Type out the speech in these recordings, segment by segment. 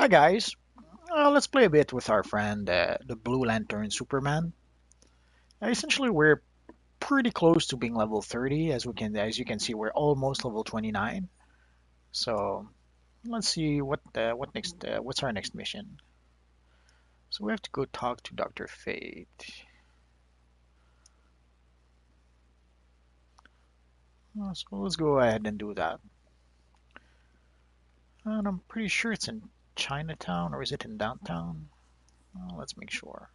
Hi guys, let's play a bit with our friend, the Blue Lantern Superman. Essentially, we're pretty close to being level 30, as you can see, we're almost level 29. So let's see what's our next mission. So we have to go talk to Dr. Fate. So let's go ahead and do that. And I'm pretty sure it's in Chinatown, or is it in downtown? Let's make sure.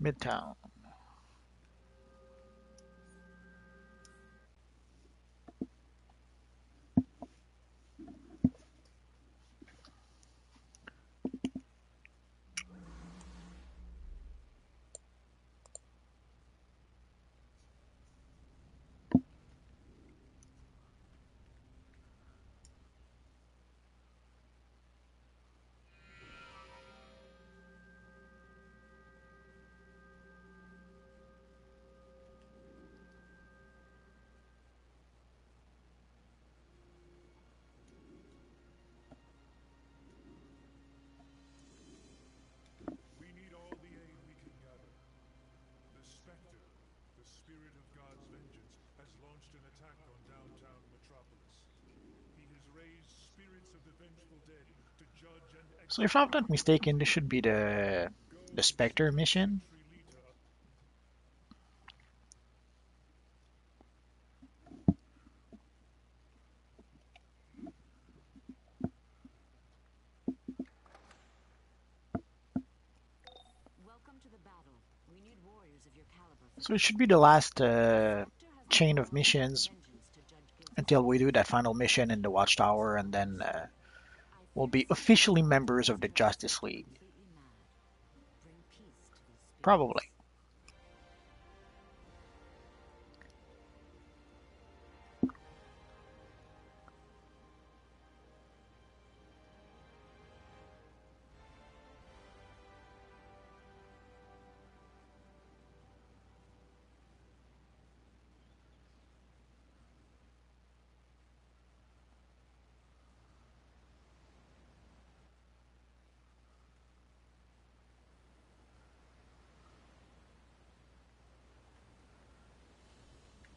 Midtown. We need all the aid we can gather. The Spectre, the spirit of God's vengeance, has launched an attack on downtown Metropolis. He has raised spirits of the vengeful dead to judge and So if I'm execute not criminals. mistaken, this should be Go the seek Spectre the mission. infantry leader. Welcome to the battle. We need warriors of your caliber for So it this should be the mission. last The Spectre has the chain power of of God's missions vengeance to judge guilty until we souls. do that final mission in the Watchtower, and then I we'll fear be Satan's officially plot members of is the to make Justice people League. completely mad. Bring peace to these Probably. spirits.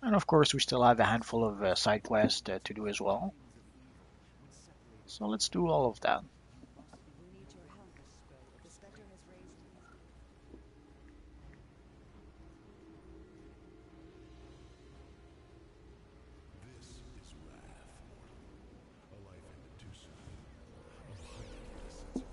And of course, we still have a handful of side quests to do as well. So let's do all of that. We need your help. The Spectre has raised. This is wrath, mortal. A life ended too soon. A heightened sense of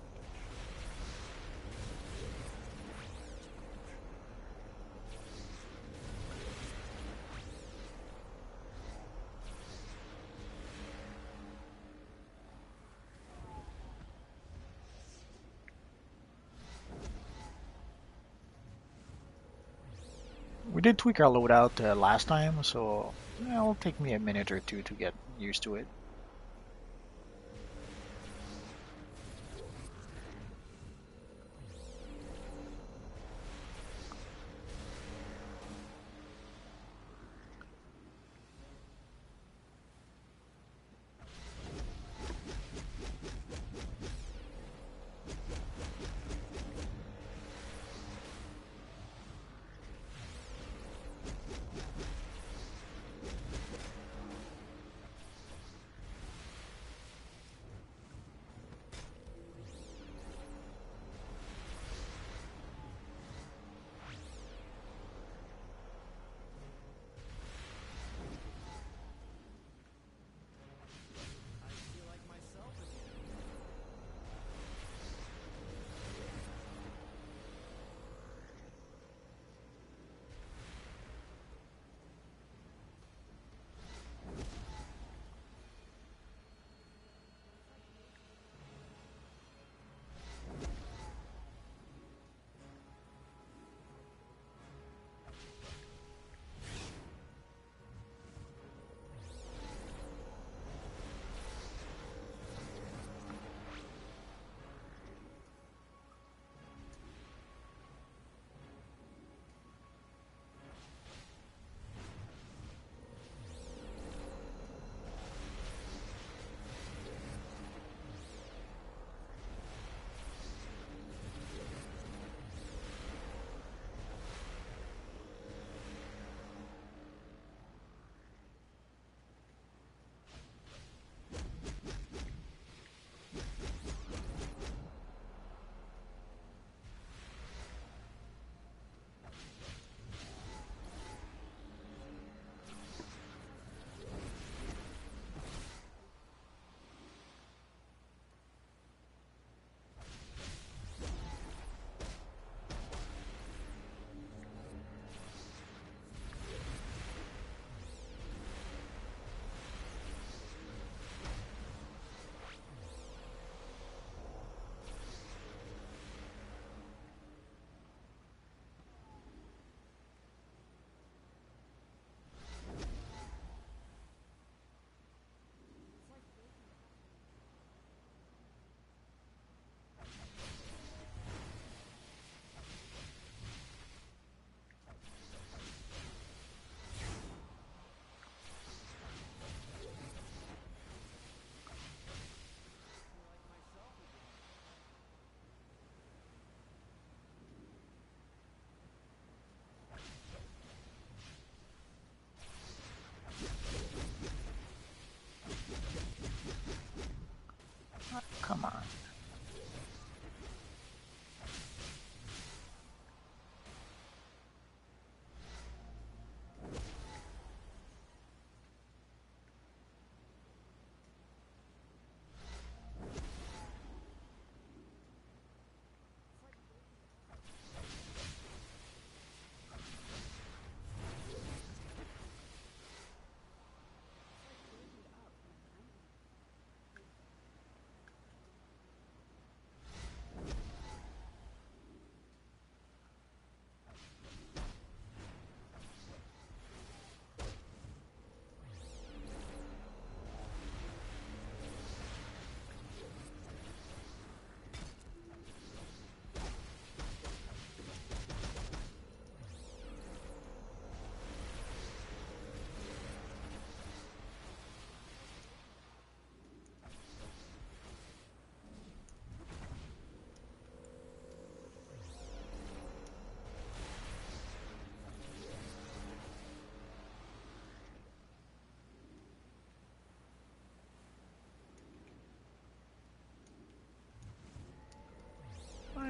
We did tweak our loadout last time, so it'll take me a minute or two to get used to it.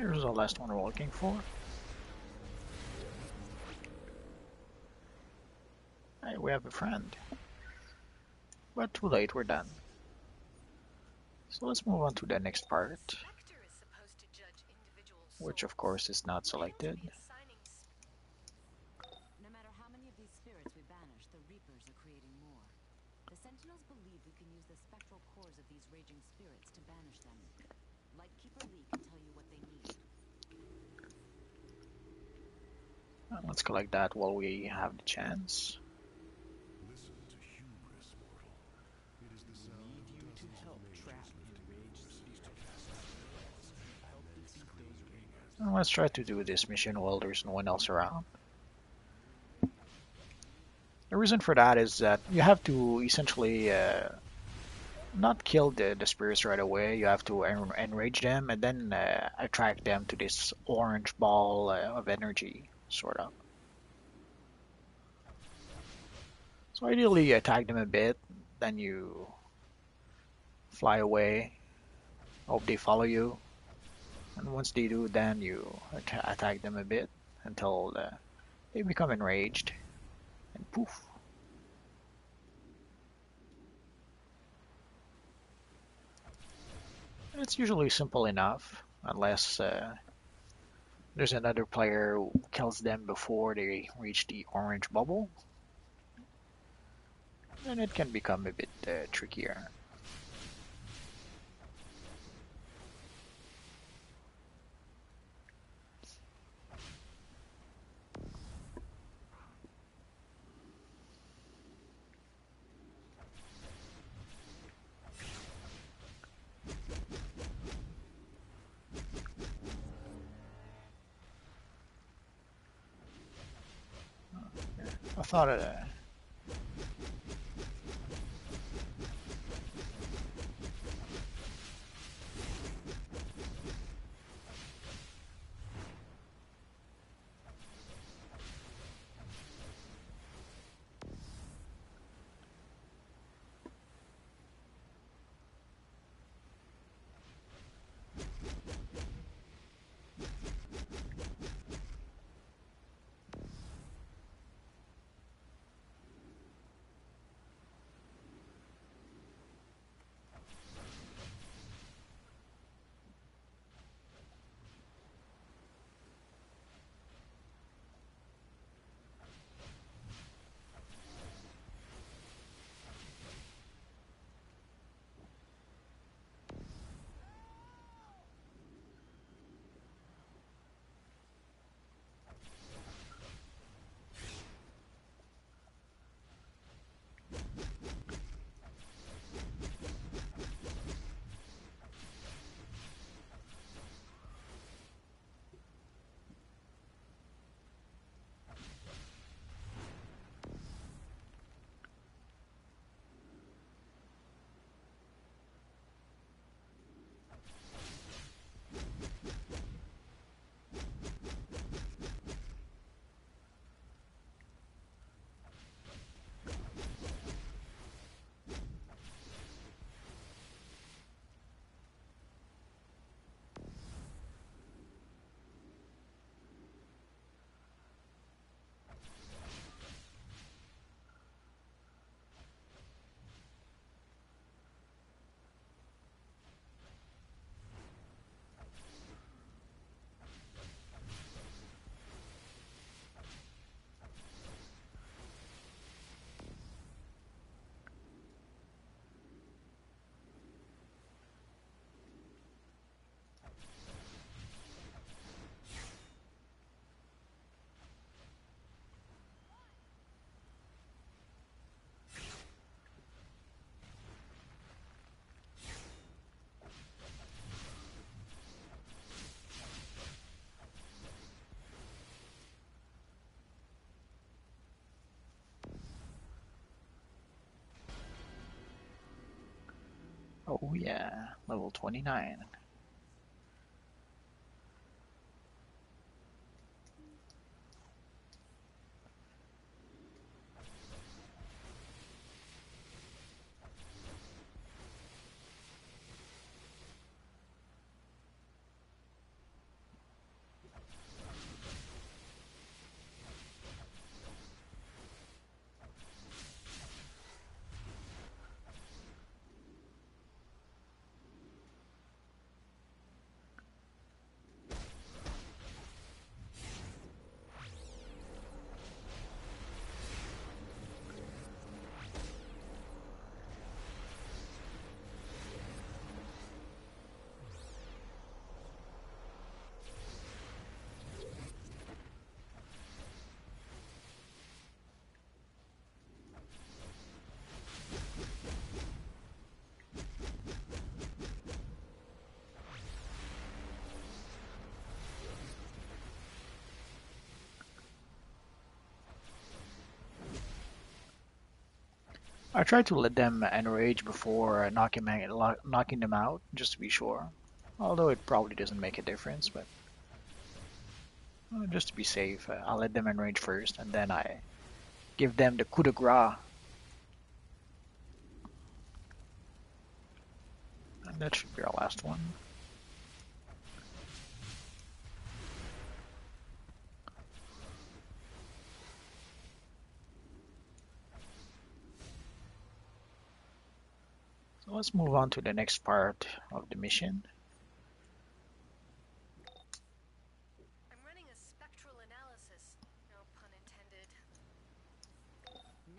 Here's the last one we're looking for. Hey, we have a friend. But too late, we're done. So let's move on to the next part, Spectre is supposed to judge individual which of souls. course is not They ought to selected. be assigning No matter how many of these spirits we banish, the Reapers are creating more. The Sentinels believe we can use the spectral cores of these raging spirits to banish them. Lightkeeper Lee can tell you what they need. Let's collect that while we have the chance. Listen to hubris, mortal. It is the sound Need of you to dozens help of mages trap lifting enraged curses to spirits. cast out spells, Help and then defeat those screaming as Reapers. they Let's try to do this mission while there's no one else around. The reason for that is that you have to essentially not kill the spirits right away. You have to enrage them and then attract them to this orange ball of energy, sort of. So ideally, you attack them a bit, then you fly away, hope they follow you, and once they do, then you attack them a bit until they become enraged, and poof. And it's usually simple enough, unless there's another player who kills them before they reach the orange bubble, then it can become a bit trickier. I thought oh yeah, level 29. I try to let them enrage before knocking them out, just to be sure. Although it probably doesn't make a difference, but just to be safe, I'll let them enrage first, and then I give them the coup de grace, and that should be our last one. So let's move on to the next part of the mission. I'm running a spectral analysis. No pun intended.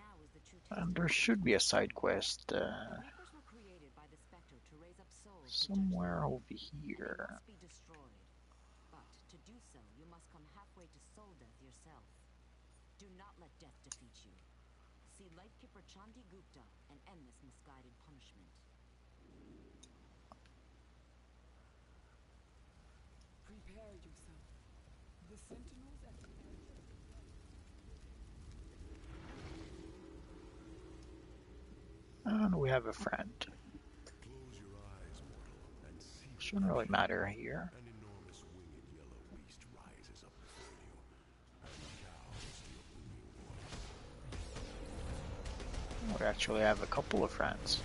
Now is the true test And of there your should be a intelligence. side quest The Reapers were created by the Spectre to raise up souls to judge the somewhere world, over and they here. must be destroyed. But to do so, you must come halfway to soul death yourself. Do not let death defeat you. See Lightkeeper Chandi Gupta and end this misguided punishment. Prepare yourself. The sentinels at the edge. And we have a friend. Close your eyes, mortal, and see the Shouldn't really vision. matter here. An enormous winged yellow beast rises up before you and cows to your booming voice. We actually have a couple of friends.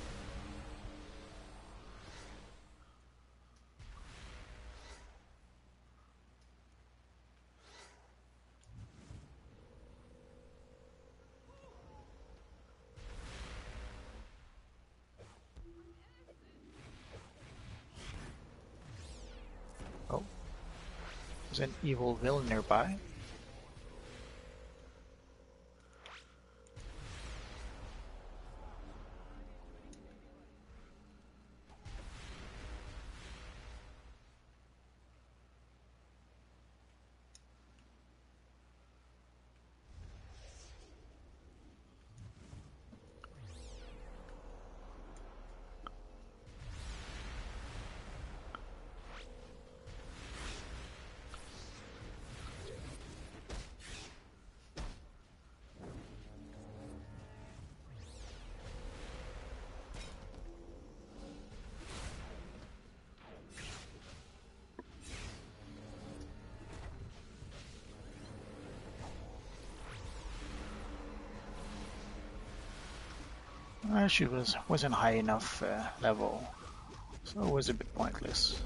Oh, there's an evil villain nearby. She wasn't high enough level, so it was a bit pointless.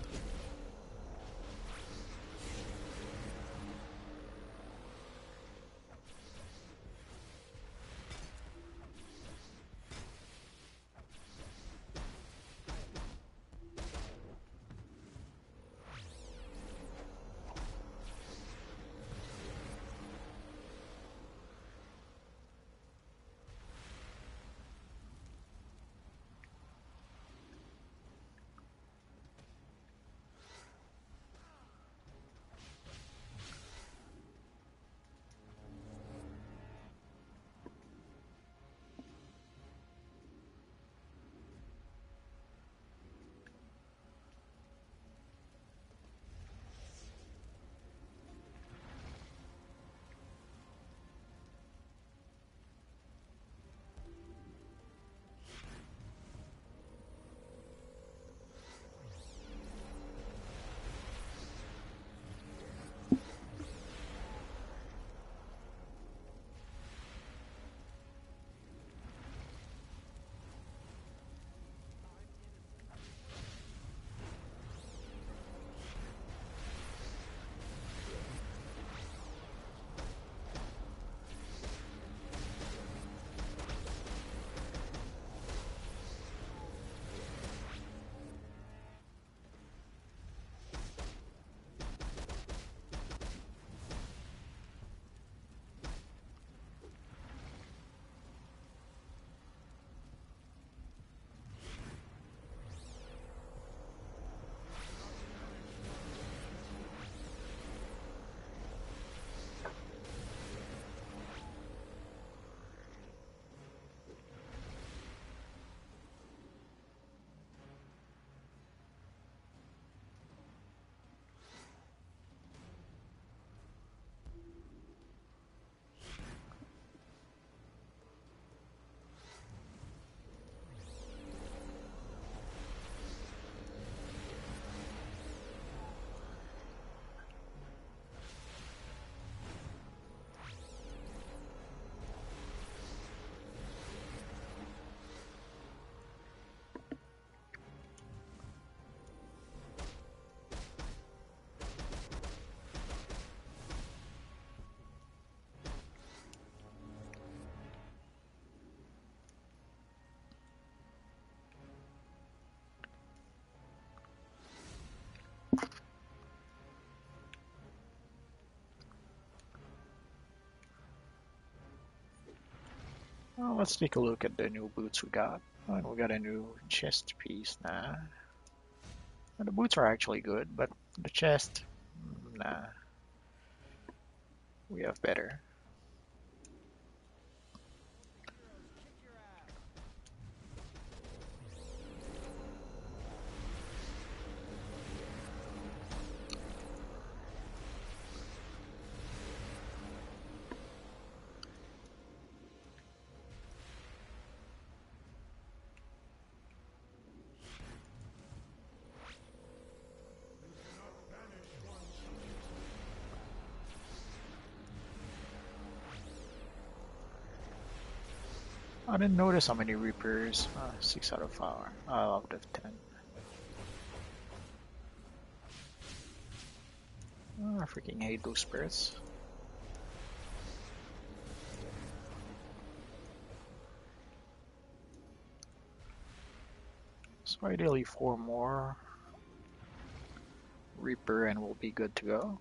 Well, let's take a look at the new boots we got. Oh, and we got a new chest piece now. And the boots are actually good, but the chest, nah, we have better. I didn't notice how many Reapers. 6 out of 5. Out of 10. Oh, I freaking hate those spirits. So ideally 4 more Reaper and we'll be good to go.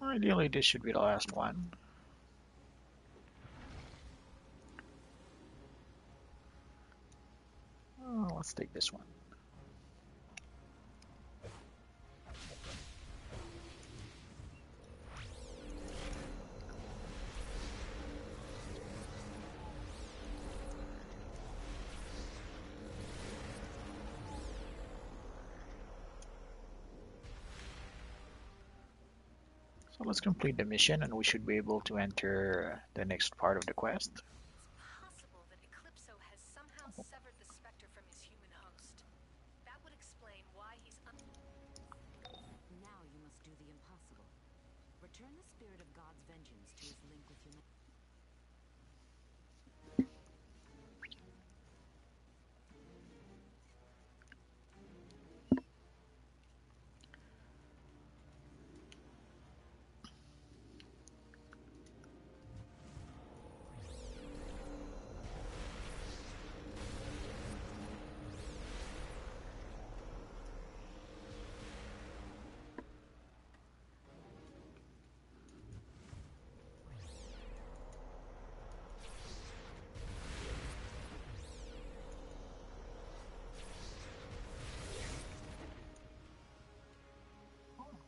Ideally this should be the last one. Oh, let's take this one. So let's complete the mission and we should be able to enter the next part of the quest. It's possible that Eclipso has somehow severed the Spectre from his human host. That would explain why he's Now you must do the impossible. Return the spirit of God's vengeance to his link with humanity.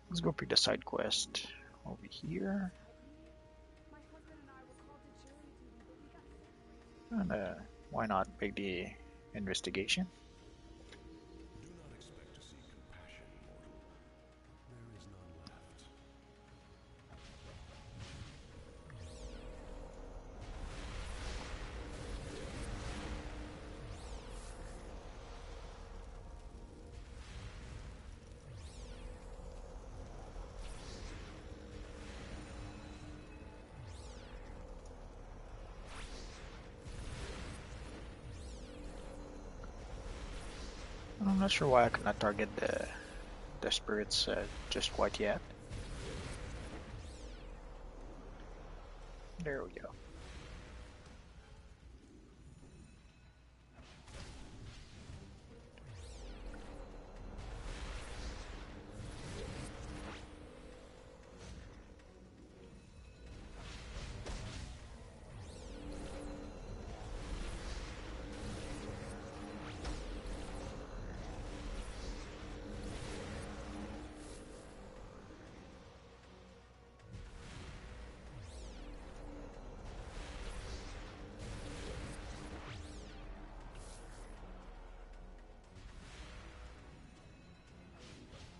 Let's go pick the side quest over here. My husband and I were called to jury duty, but we got And why not pick the investigation? Do not expect to see compassion, mortal. There is none left. Not sure why I could not target the spirits just quite yet. There we go.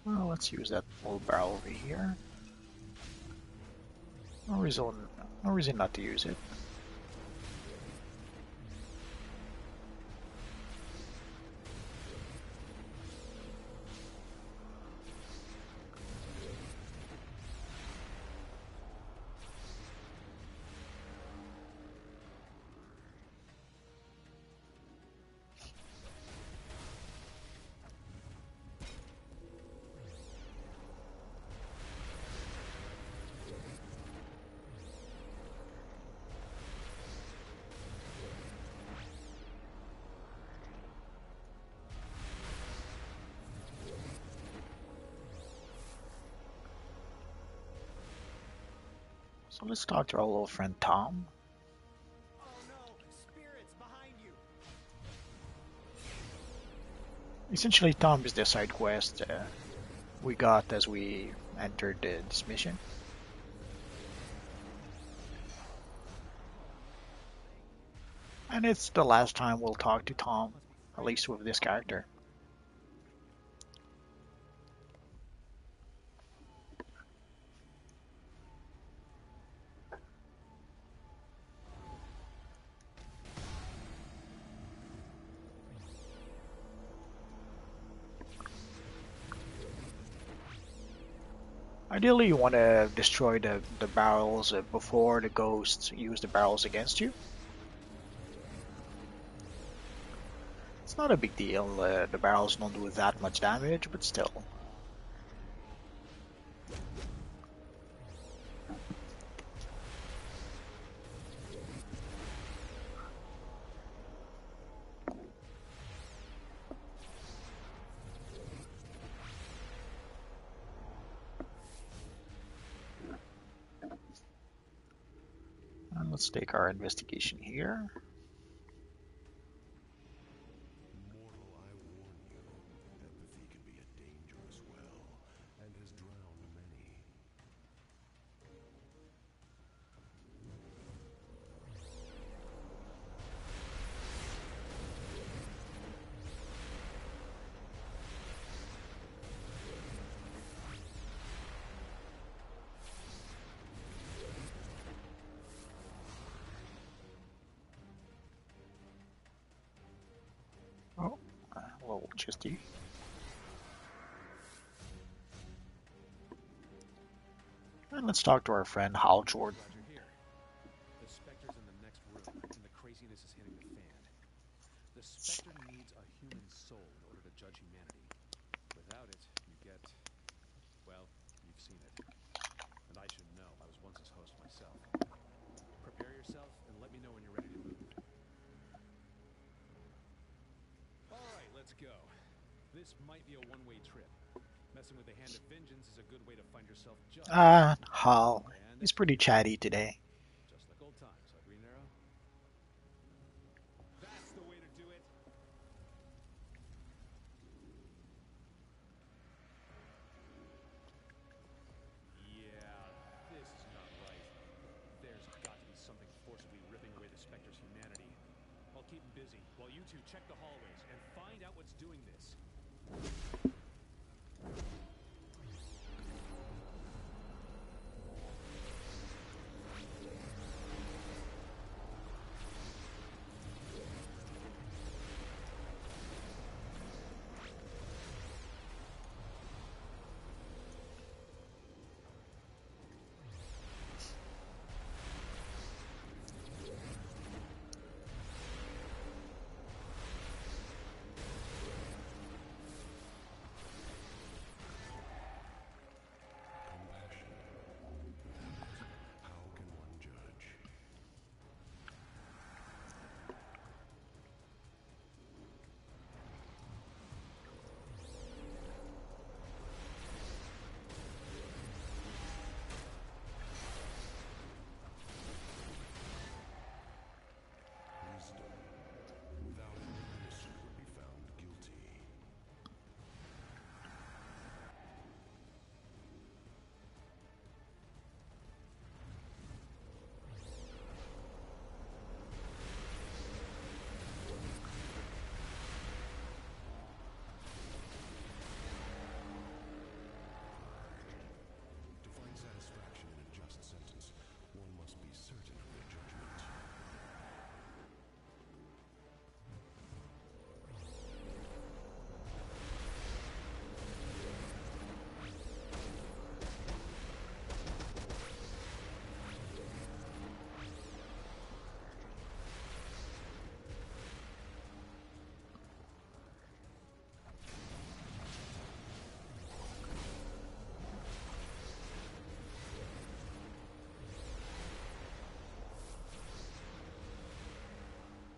Well, let's use that old barrel over here. No reason not to use it. So let's talk to our little friend Tom. Oh no! Spirits behind you! Essentially, Tom is the side quest we got as we entered this mission. And it's the last time we'll talk to Tom, at least with this character. Ideally, you want to destroy the barrels before the ghosts use the barrels against you. It's not a big deal, the barrels don't do that much damage, but still. And let's take our investigation here. Mortal, I warn you, empathy can be a dangerous well, and has drowned many. Oh, a little chesty. And let's talk to our friend Hal Jordan. Glad you're here. The Spectre's in the next room, and the craziness is hitting the fan. The Spectre needs a human soul in order to judge humanity. Without it, you get... well, you've seen it. And I should know. I was once his host myself. Prepare yourself, and let me know when you're ready to move. Alright, let's go. This might be a one-way trip. Messing with the Hand of Vengeance is a good way to find yourself judged. Hal. He's pretty chatty today. Just like old times, huh, Green Arrow? That's the way to do it. Yeah, this is not right. There's got to be something forcibly ripping away the Spectre's humanity. I'll keep him busy while you two check the hallways and find out what's doing this.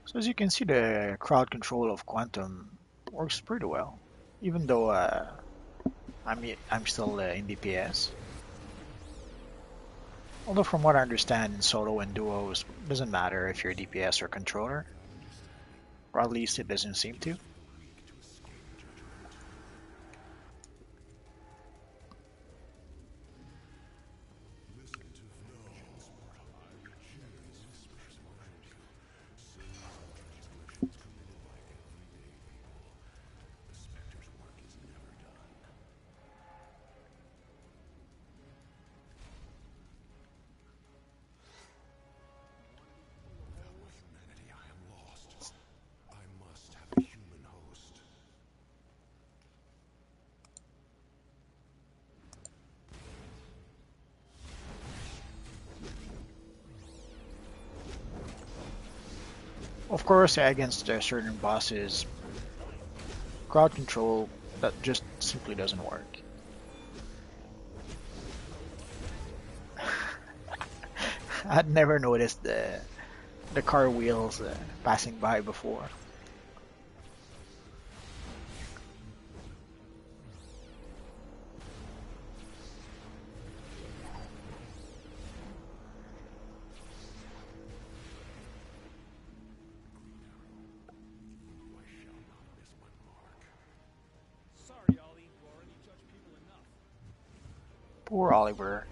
So as you can see, the crowd control of Quantum works pretty well, even though I'm still in DPS. Although from what I understand in solo and duos, it doesn't matter if you're DPS or controller, or at least it doesn't seem to. Humanity, I am lost. I must have a human host. Of course, against certain bosses, crowd control that just simply doesn't work. I'd never noticed the car wheels passing by before. I shall not miss my mark. Sorry, Ollie. You already judge people enough. Poor Oliver.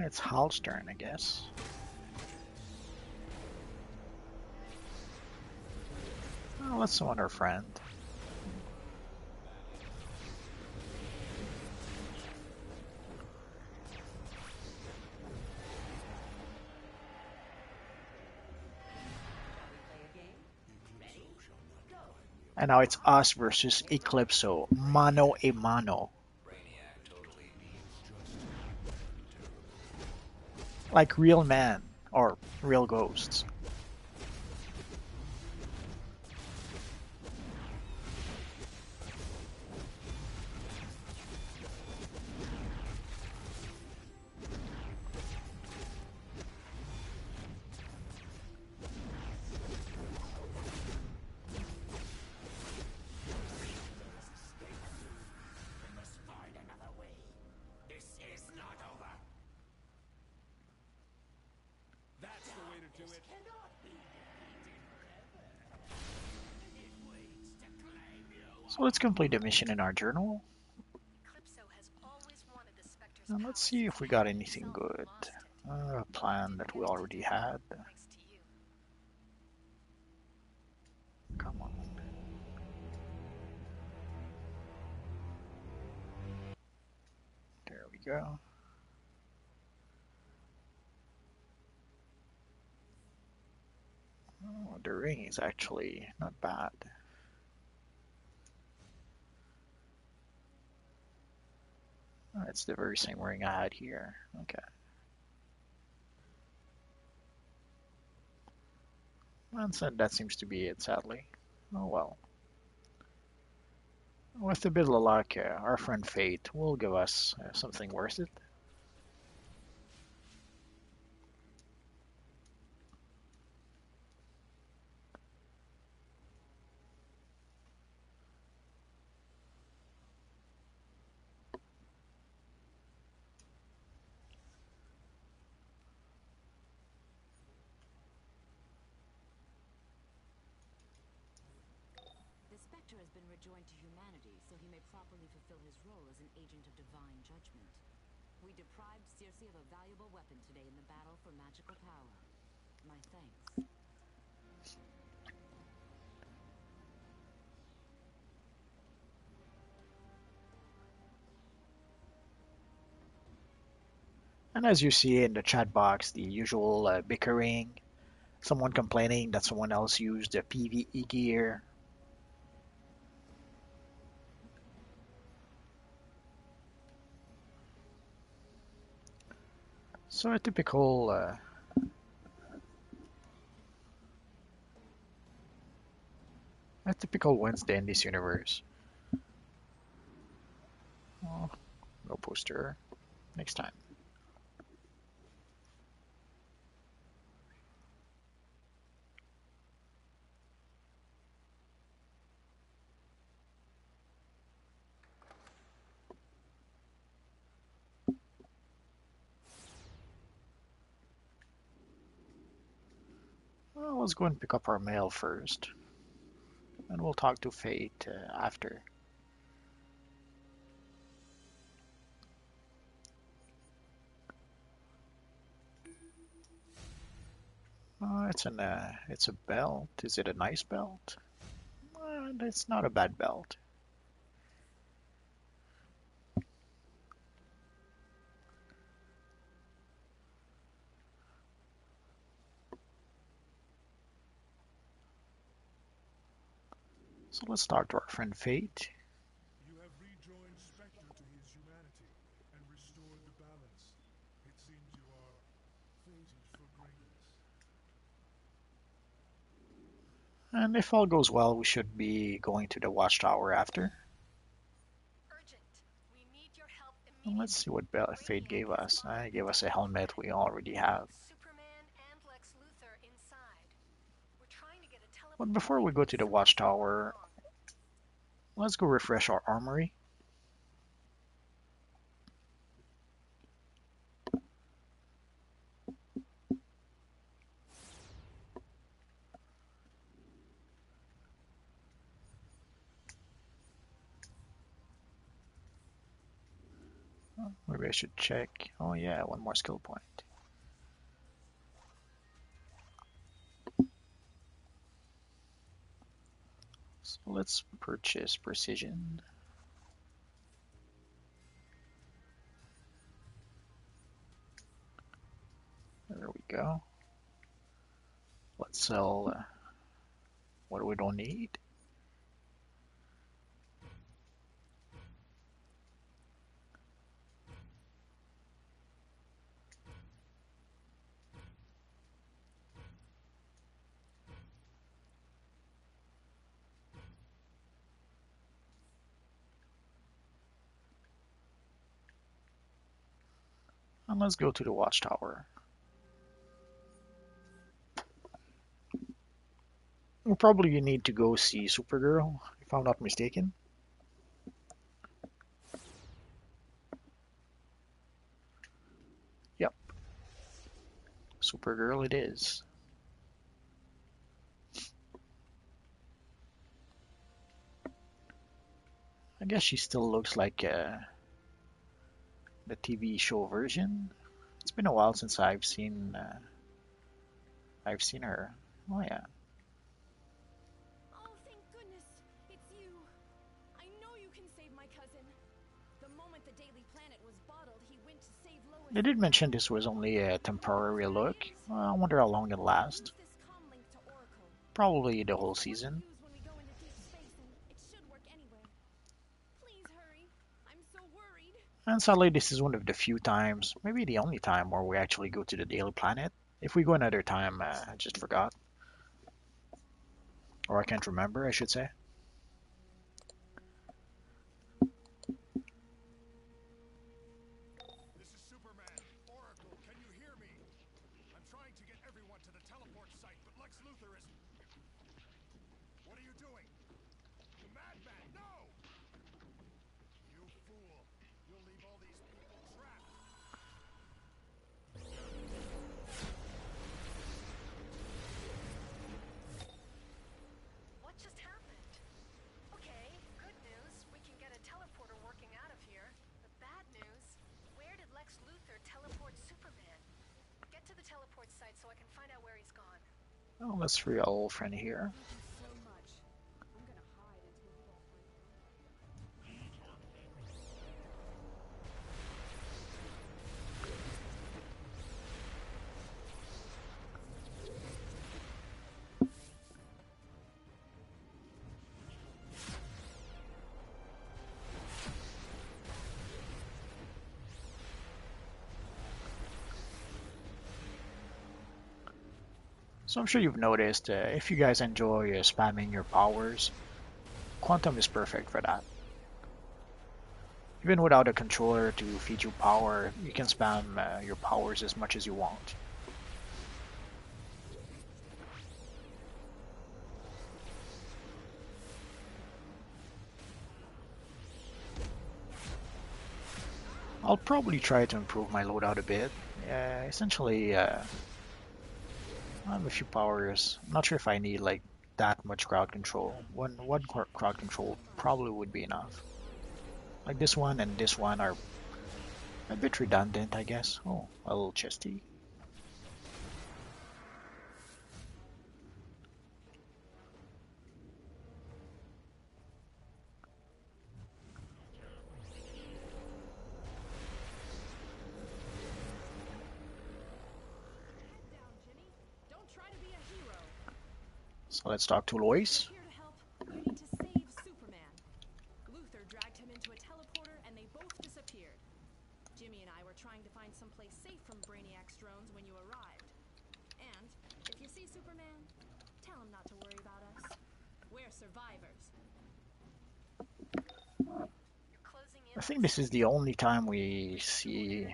It's Hal's turn, I guess. Well, let's summon our friend. And now it's us versus Eclipso, mano a mano. Like real men or real ghosts. That's the way to do it. So let's complete the mission in our journal. Eclipso has always wanted the Spectre's And power let's see if since we he got anything himself good. lost it. A plan that we already had. Thanks to you. Come on. There we go. Oh, the ring is actually not bad. Oh, it's the very same ring I had here. Okay. And so that seems to be it, sadly. Oh well. With a bit of luck, our friend Fate will give us something worth it. The Spectre has been rejoined to humanity so he may properly fulfill his role as an agent of divine judgment. We deprived Circe of a valuable weapon today in the battle for magical power. My thanks. And as you see in the chat box, the usual bickering, someone complaining that someone else used the PvE gear. So a typical Wednesday in this universe. Oh, no poster. Next time. Well, let's go and pick up our mail first, and we'll talk to Fate after. It's a belt. Is it a nice belt? It's not a bad belt. So let's talk to our friend Fate. You have rejoined Spectre to his humanity and restored the balance. It seems you are fated for greatness. And if all goes well, we should be going to the watchtower after. Urgent. We need your help And let's immediately. see what Fate gave Brainiac us. is locked He gave us a in helmet we already have. Superman and Lex Luthor inside. We're trying to get a But teleport before we point go in to the Superman's watchtower, wrong. let's go refresh our armory. Maybe I should check. Oh yeah, one more skill point. So let's purchase precision. There we go. Let's sell what we don't need. And let's go to the watchtower. We probably need to go see Supergirl, if I'm not mistaken. Yep, Supergirl it is. I guess she still looks like the TV show version. It's been a while since I've seen her. Oh yeah. Oh, thank goodness. It's you. I know you can save my cousin. The moment the Daily Planet was bottled, he went to save Lois. They did mention this was only a temporary look. Well, I wonder how long it'll last. Use this comm link to Oracle. Probably the whole It's what we season. use when we go into deep space, and it should work anywhere. Please hurry. I'm so worried. And sadly, this is one of the few times, maybe the only time, where we actually go to the Daily Planet. If we go another time, I just forgot. Or I can't remember, I should say. This is Superman. Oracle, can you hear me? I'm trying to get everyone to the teleport site, but Lex Luthor is... What are you doing? The madman, no! You fool. You'll leave all these people trapped. What just happened? Okay, good news. We can get a teleporter working out of here. The bad news, where did Lex Luthor teleport Superman? Get to the teleport site so I can find out where he's gone. Oh, let's free our old friend here. Thank you so much. I'm gonna hide until you all find me. So I'm sure you've noticed if you guys enjoy spamming your powers, Quantum is perfect for that. Even without a controller to feed you power, you can spam your powers as much as you want. I'll probably try to improve my loadout a bit. Essentially, I have a few powers. I'm not sure if I need like that much crowd control. One crowd control probably would be enough. Like this one and this one are a bit redundant, I guess. Oh, a little chesty. Head down, Jimmy. Don't try to be a hero. So let's talk to We're Lois. here to help. You need to save Superman. Luther dragged him into a teleporter and they both disappeared. Jimmy and I were trying to find someplace safe from Brainiac's drones when you arrived. And if you see Superman, tell him not to worry about us. We're survivors. You're closing I in on think the this is city. the only time we Dual see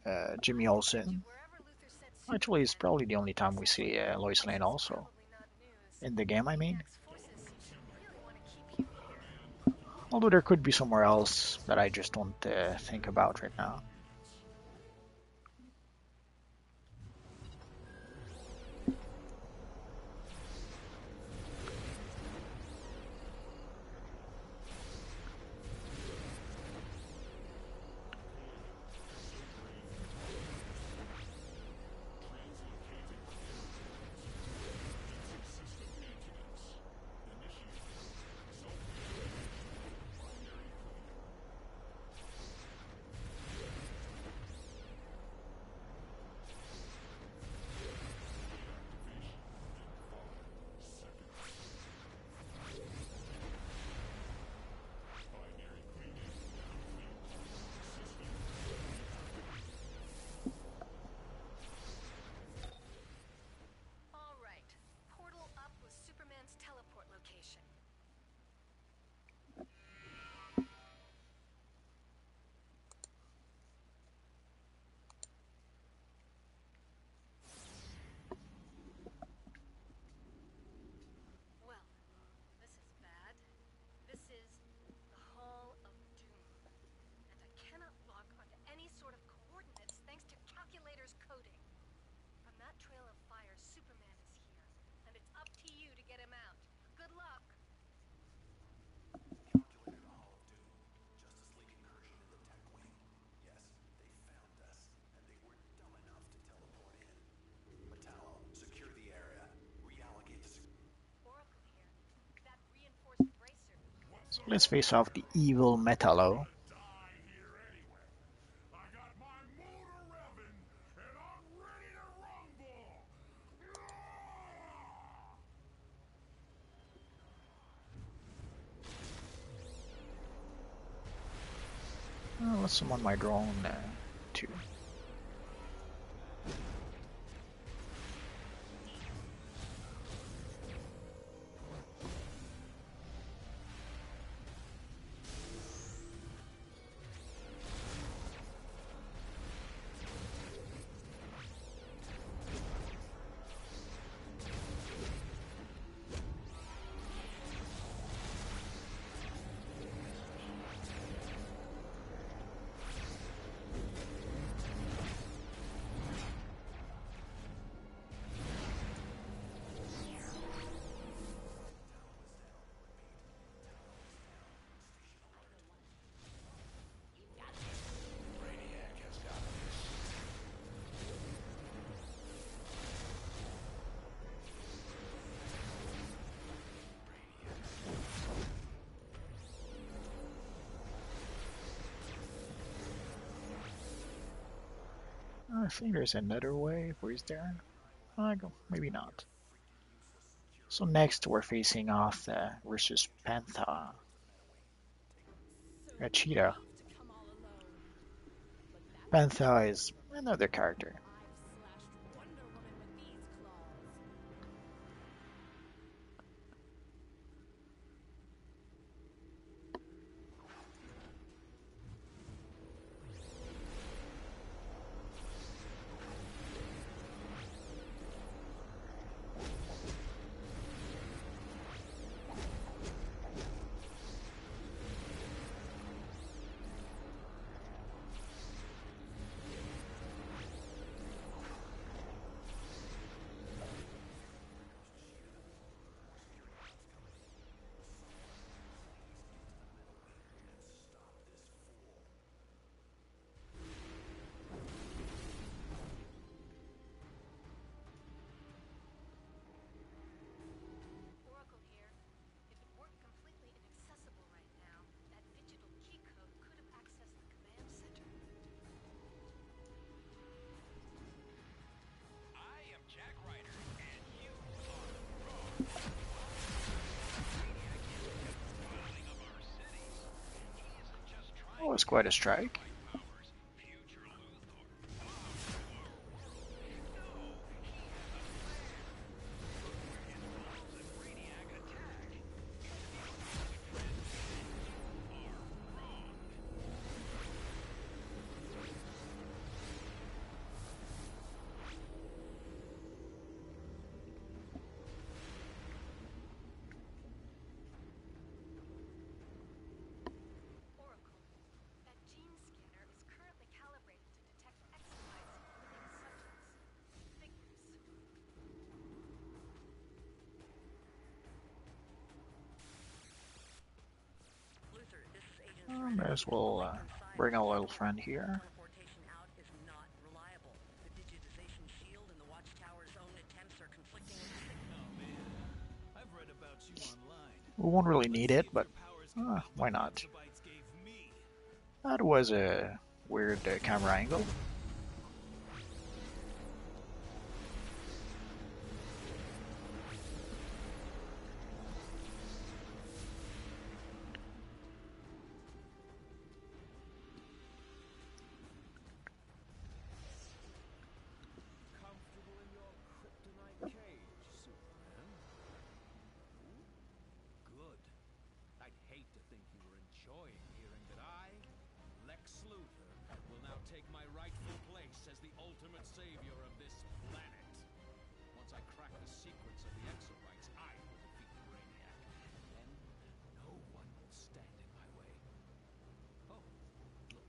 energy. Jimmy I sent you Olsen. wherever Luther said Actually, it's Superman. probably the only time we Except see Lois this Lane is also. probably not news. In the game, I mean. Brainiac's forces seem to really want to keep you here. Although there could be somewhere else that I just don't think about right now. All right. Portal up with Superman's teleport location. Well, this is bad. This is the Hall of Doom. And I cannot log onto any sort of coordinates thanks to calculator's coding. From that trail of fire, Superman is here. And it's up to you to get him out. Good luck! Calculated the Hall of Doom. Justice League incursion in the tech wing. Yes, they found us, and they were dumb enough to teleport in. Metallo, secure the area. Reallocate the Oracle here. That reinforced bracer. So let's face off the evil Metallo. Die here anyway. I got my motor revving, and I'm ready to rumble. Let's summon my drone too. I think there's another way. Where is there? I go. Maybe not. So next we're facing off versus Panther, So a you cheetah. believe to come all alone. But that's Panther is another character. I've slashed Wonder Woman with these claws. was quite a strike. Oracle, that gene scanner is currently calibrated to detect exobytes in living subjects. Figures. Luther, this is Agent Serenity. May as The well link inside bring the a little shield friend lock for here. teleportation out is not reliable. The digitization shield and the watchtower's own attempts are conflicting with the signal. Oh man, I've read about you online. We won't really Let's need see it, if but your powers can beat why what the not? exabytes gave me. That was a weird camera angle. Comfortable in your kryptonite cage, Superman? Good. I'd hate to think you were enjoying hearing that I, Lex Luthor, will now take my rightful place as the ultimate savior of this planet. Once I crack the secrets of the exobytes, I will defeat Brainiac. Then no one will stand in my way. Oh, look.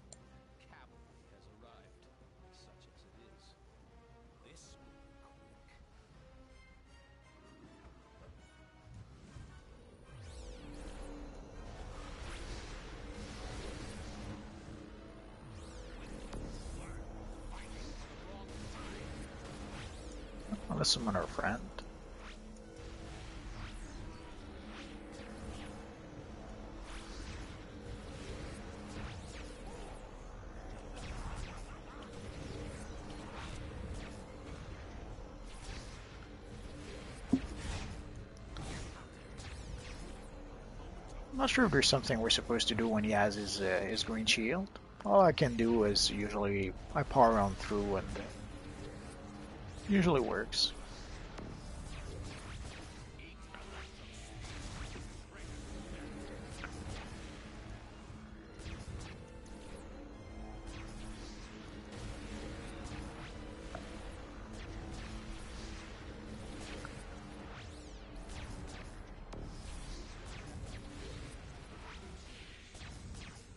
The cavalry has arrived, such as it is. This will be quick. Let's summon our friend. I'm not sure if there's something we're supposed to do when he has his green shield. All I can do is usually I power on through and usually works.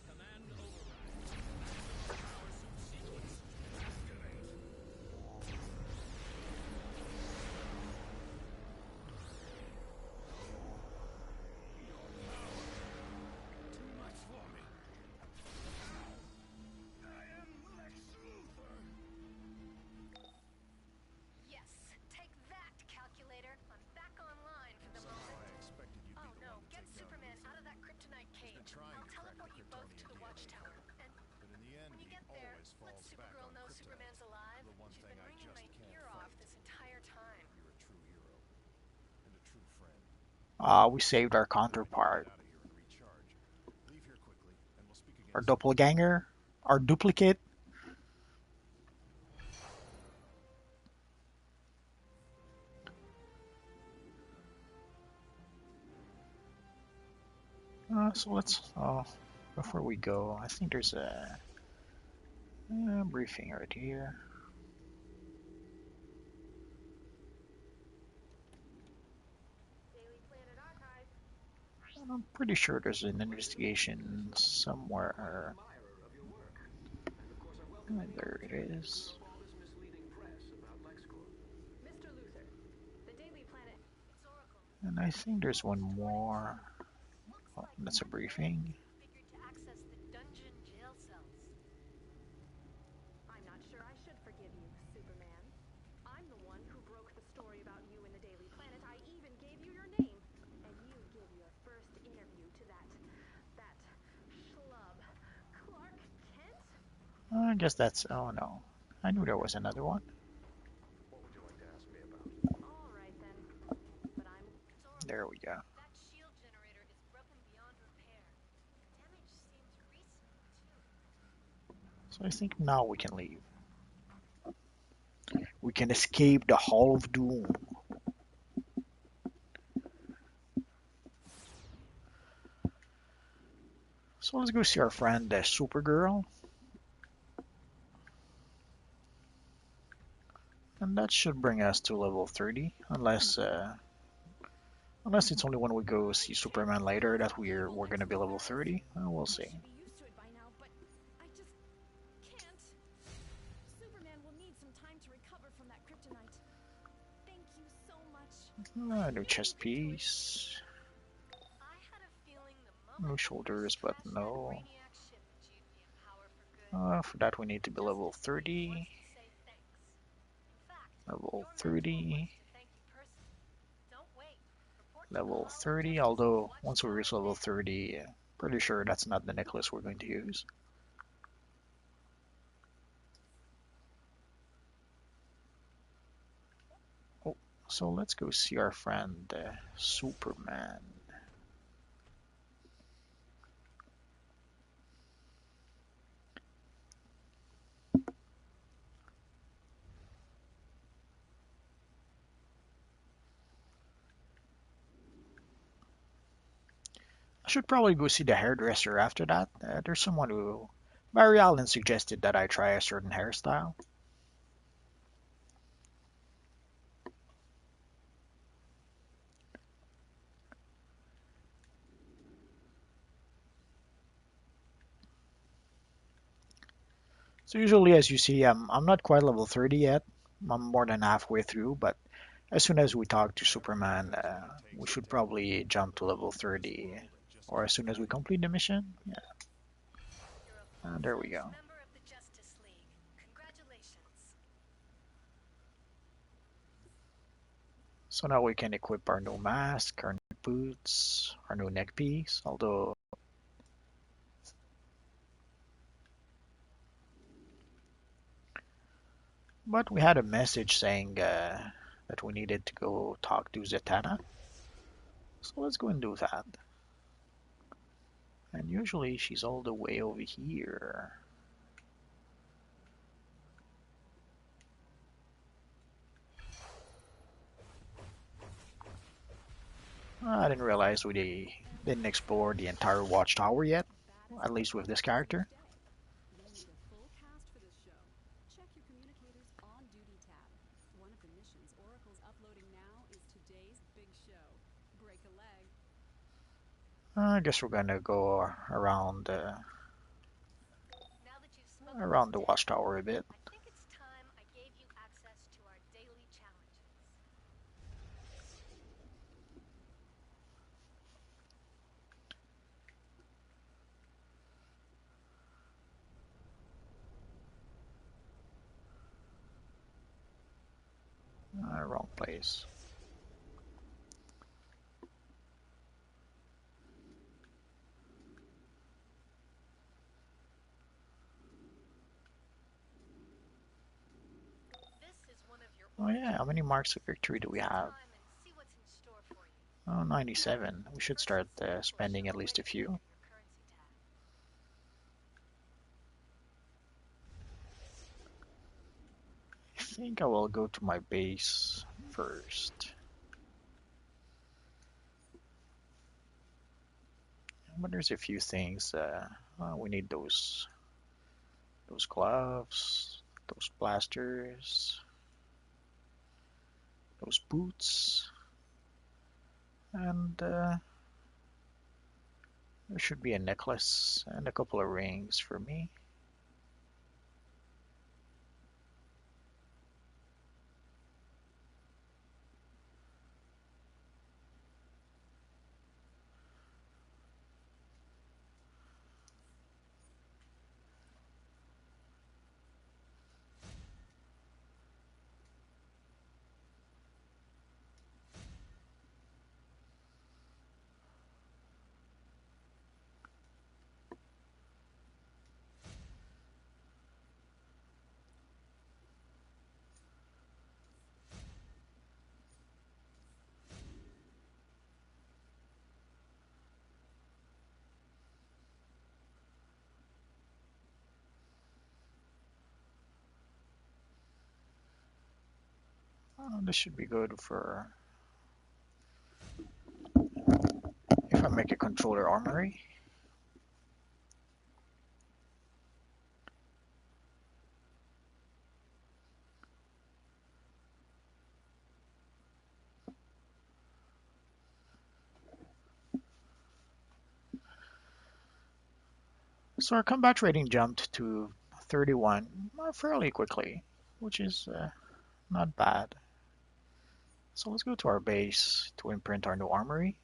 Command override. Power suit sequence. Activate. Too much for me. I am Lex Luthor. Yes, take that, calculator. I'm back online for the moment. I expected you'd be Oh the no, one to get take down Superman Luthor. out of that kryptonite He's been cage. trying I'll to crack teleport the you both to the Kryptonian watchtower. And But in the end, when you he get there, always let falls back Supergirl on know kryptonite. Superman's alive. The one She's thing been I ringing just my can't ear off fight. this entire time. You're a true hero. And a true friend. We saved our I need to counterpart, get out of here and recharge. Leave here quickly, and we'll speak again our soon. doppelganger, our duplicate. So let's, before we go, I think there's a briefing right here. Daily Planet Archive. And I'm pretty sure there's an investigation somewhere. There it is. Mr. Luther, the Daily Planet. It's Oracle. And I think there's one more. Looks Oh, like that's a that briefing. figured to access the dungeon jail cells. I'm not sure I should forgive you, Superman. I'm the one who broke the story about you in the Daily Planet. I even gave you your name. And you give your first interview to that schlub, Clark Kent? I guess that's. Oh no. I knew there was another one. What would you like to ask me about? All right then. But I'm It's Oracle. There we go. That shield generator is broken beyond repair. The damage seems So I think now we can leave. We can escape the Hall of Doom. So let's go see our friend Supergirl. And that should bring us to level 30, unless it's only when we go see Superman later that we're gonna be level 30. We'll see. I should be used to it by now, but I just can't. Superman will need some time to recover from that kryptonite. Thank you so much. New chest piece. I had a feeling the No moment shoulders, but trashed that no. Brainiac ship, you'd be in power for good. For that we need to be level Justice League 30. wants to say thanks. In fact, Level your mentor 30. wants to thank you personally. Don't wait. Report to the Level Hall of 30, Justice in the although once we Watchtower reach level now. 30, pretty sure that's not the necklace we're going to use. Oh, so let's go see our friend Superman. I should probably go see the hairdresser after that. There's someone who, Barry Allen suggested that I try a certain hairstyle. So usually, as you see, I'm not quite level 30 yet. I'm more than halfway through, but as soon as we talk to Superman, we should probably jump to level 30, or as soon as we complete the mission. Yeah, You're a there we full-fledged go. member of the Justice League. Congratulations. So now we can equip our new mask, our new boots, our new neck piece. But we had a message saying that we needed to go talk to Zatanna. So let's go and do that. And usually she's all the way over here. I didn't realize we didn't explore the entire watchtower yet, at least with this character. You'll need a full cast for this show. Check your communicators on duty tab. One of the missions Oracle's uploading now is today's big show. Break a leg. I guess we're gonna go Now that you've spoken with around the Ted, watchtower a bit. I think it's time I gave you access to our daily challenges. Wrong place. This is one of your Oh yeah, how many marks of victory do we Take have? time and see what's in store for you. Oh, 97. We should start spending at least a few. Your currency tab. I think I will go to my base first. But there's a few things. We need those gloves, those blasters, those boots, and there should be a necklace and a couple of rings for me. This should be good for if I make a controller armory. So our combat rating jumped to 31 fairly quickly, which is not bad. So let's go to our base to imprint our new armory.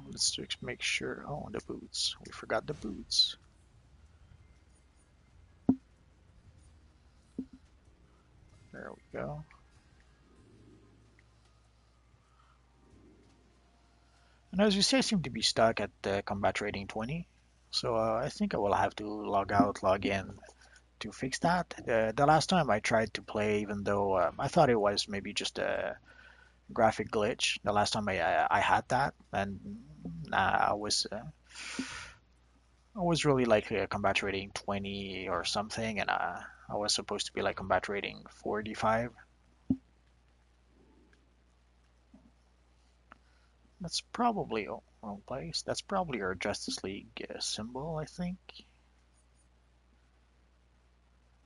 Let's just make sure. Oh, the boots. We forgot the boots. There we go. And as you say, I seem to be stuck at combat rating 20. So I think I will have to log out, log in to fix that. The last time I tried to play, even though I thought it was maybe just a graphic glitch, the last time I had that, and I was really like a combat rating 20 or something, and I was supposed to be like combat rating 45. That's probably wrong place. That's probably our Justice League symbol, I think.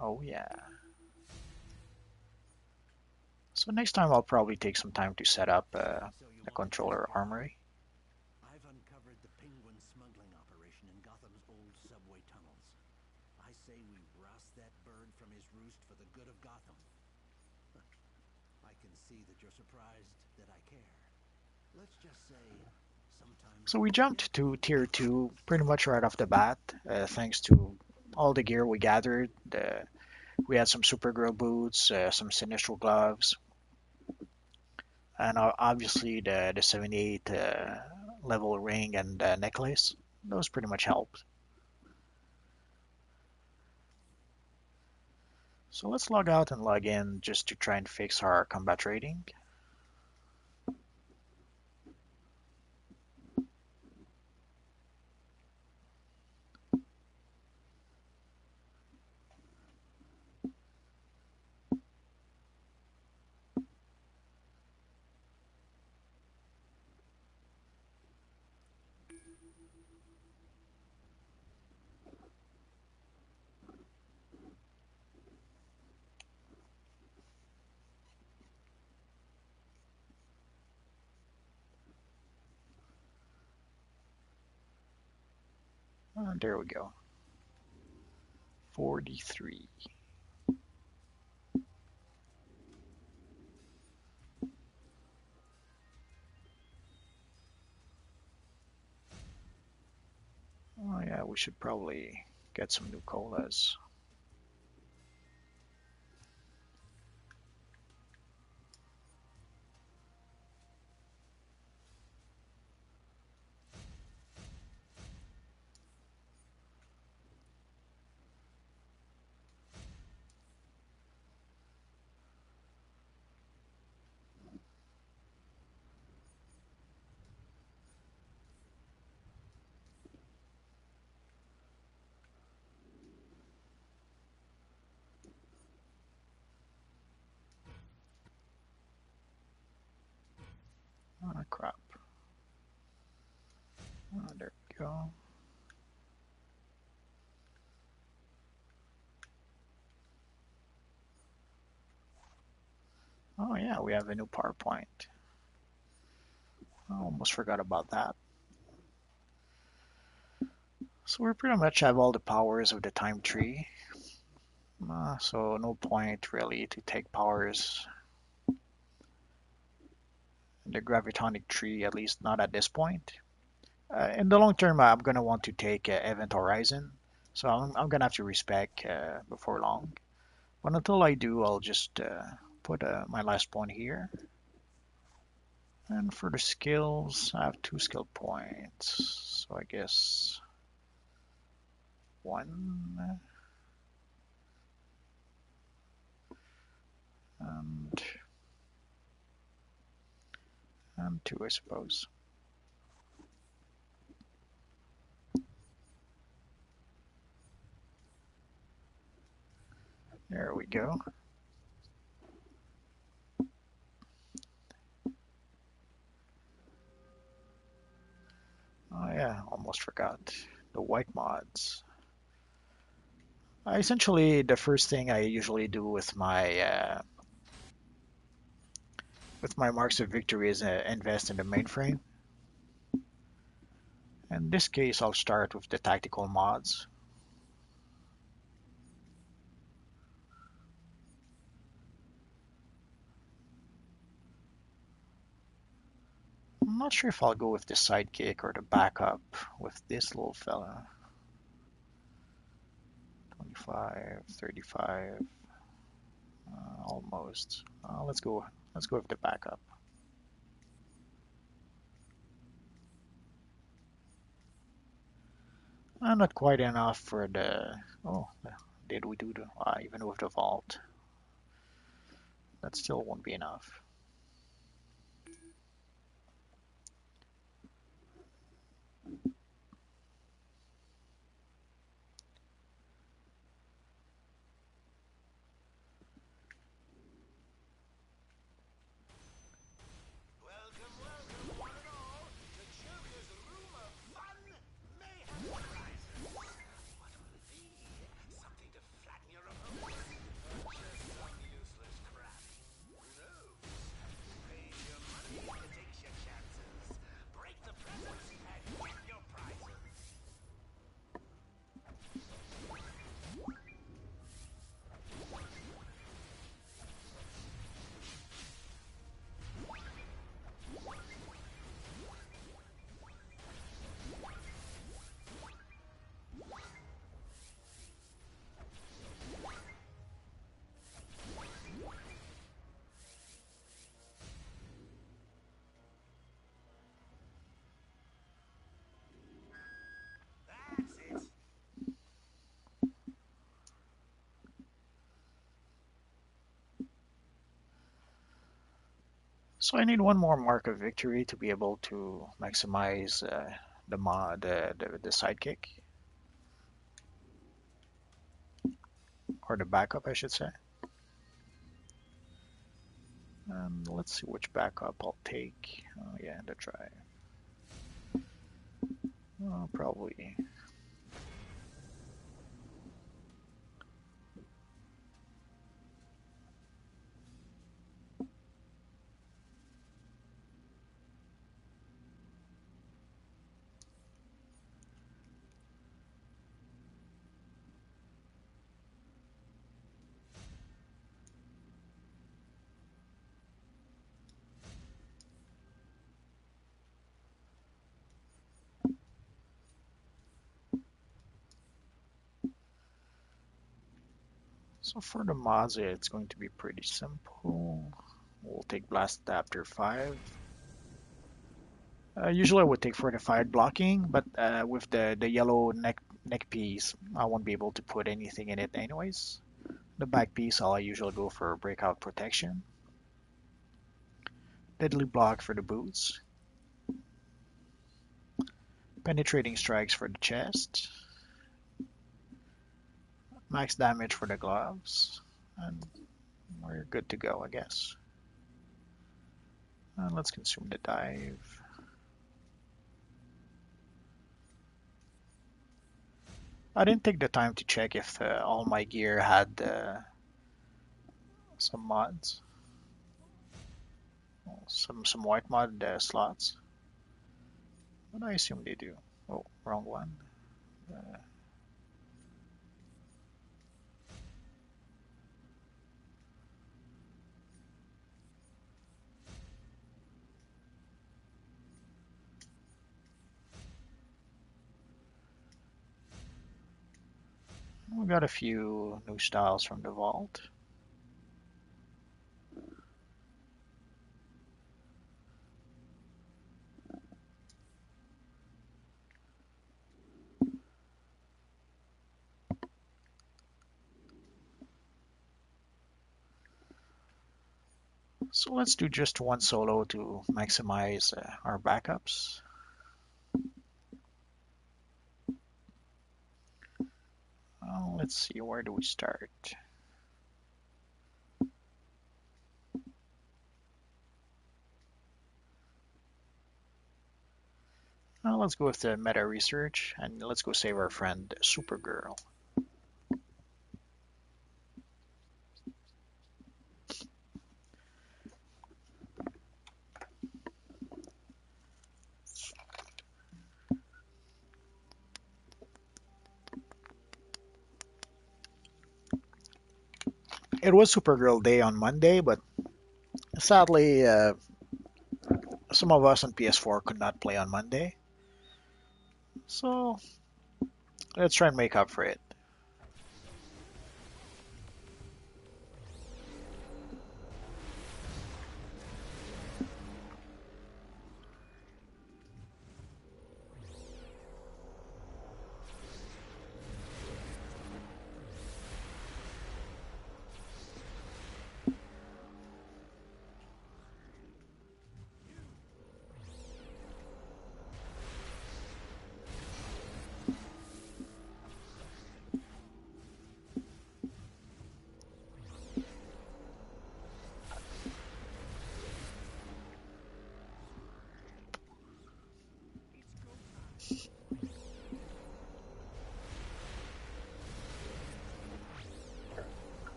Oh yeah. So next time I'll probably take some time to set up So you a want to controller test me? armory. I've uncovered the Penguin smuggling operation in Gotham's old subway tunnels. I say we roust that bird from his roost for the good of Gotham. I can see that you're surprised that I care. Let's just say sometimes So we I get jumped to things tier 2 pretty much right off the bat, thanks to all the gear we gathered. We had some Supergirl boots, some Sinestro gloves, and obviously the 78 level ring and necklace. Those pretty much helped. So let's log out and log in just to try and fix our combat rating. There we go. 43. Oh yeah, we should probably get some new colas. Oh crap. Oh, there we go. Oh yeah, we have a new PowerPoint. I almost forgot about that. So we pretty much have all the powers of the time tree. So no point really to take powers in the gravitonic tree, at least not at this point. In the long term, I'm gonna want to take Event Horizon, so I'm gonna have to respec before long. But until I do, I'll just put my last point here. And for the skills, I have 2 skill points. So I guess 1 and, and 2, I suppose. There we go. Oh yeah, almost forgot. The white mods. Essentially, the first thing I usually do with my marks of victory is invest in the mainframe. In this case, I'll start with the tactical mods. I'm not sure if I'll go with the sidekick or the backup with this little fella. 25, 35, almost. Let's go. Let's go with the backup. Not quite enough for the. Oh, did we do the? Even with the vault, that still won't be enough. Welcome, welcome, one and all, to Joker's Room of Fun, Mayhem, and Prizes. What will it be? Something to flatten your opponent? Or just some useless crap? Who knows? Pay your money to take your chances. Break the presents and get your prizes. That's it. So I need 1 more mark of victory to be able to maximize the mod, the sidekick, or the backup, I should say. And let's see which backup I'll take. Oh yeah, the drive. Probably. So for the mods, it's going to be pretty simple. We'll take Blast Adapter 5. Usually I would take Fortified Blocking, but with the yellow neck piece, I won't be able to put anything in it anyways. The back piece, I'll usually go for Breakout Protection. Deadly Block for the boots. Penetrating Strikes for the chest. Max damage for the gloves. And we're good to go, I guess. Let's consume the dive. I didn't take the time to check if all my gear had some mods, some white mod slots, but I assume they do. Oh, wrong one. Uh, we got a few new styles from the vault. So let's do just one solo to maximize our backups. Let's see, where do we start? Let's go with the meta research and let's go save our friend Supergirl. It was Supergirl Day on Monday, but sadly, some of us on PS4 could not play on Monday. So let's try and make up for it.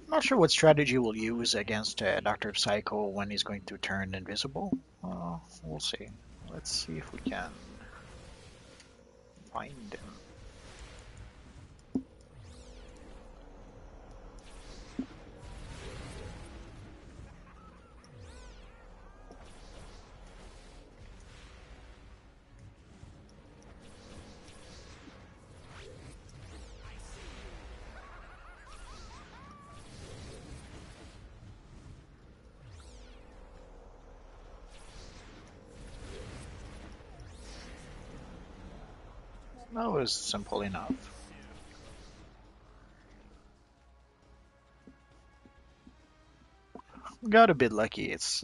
Not sure what strategy we'll use against Dr. Psycho when he's going to turn invisible. We'll see. Let's see if we can find him. That was simple enough. Got a bit lucky. It's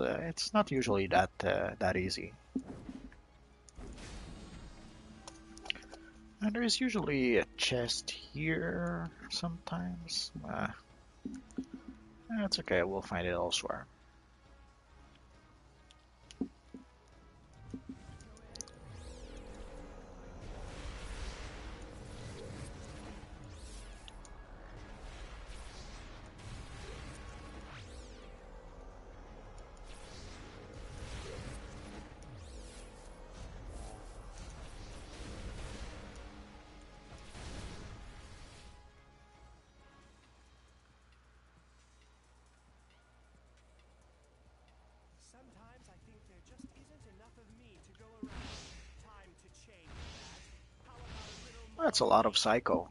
not usually that easy. And there's usually a chest here sometimes. That's okay. We'll find it elsewhere. Sometimes I think there just isn't enough of me to go around. Time to change that. How about a little more That's a lot of Psycho.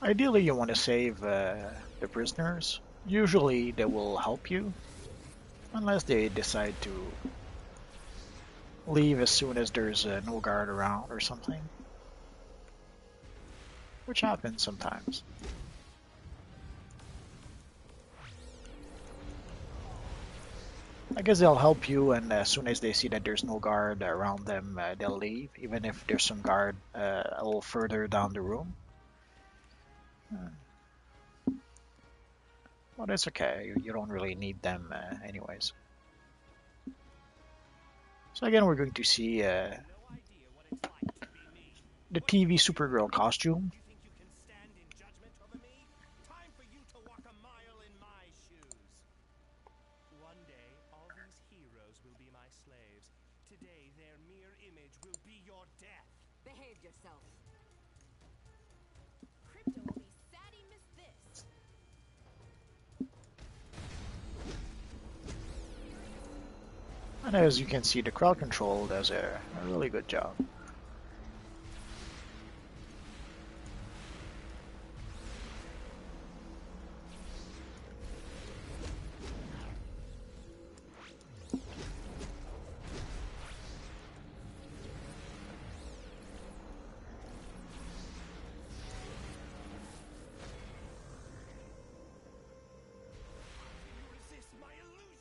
Ideally, you want to save the prisoners. Usually, they will help you, unless they decide to leave as soon as there's no guard around or something, which happens sometimes. I guess they'll help you, and as soon as they see that there's no guard around them, they'll leave, even if there's some guard a little further down the room. Well, that's okay. You don't really need them anyways. So again, we're going to see No idea what it's like to be me. the What do you TV think you're Supergirl doing? costume. You think you can stand in judgment over me? Time for you to walk a mile in my shoes. One day, all these heroes will be my slaves. Today, their mere image will be your death. Behave yourself. Crypto will be sad he missed this. And as you can see, the crowd control does a really good job. You resist my illusions.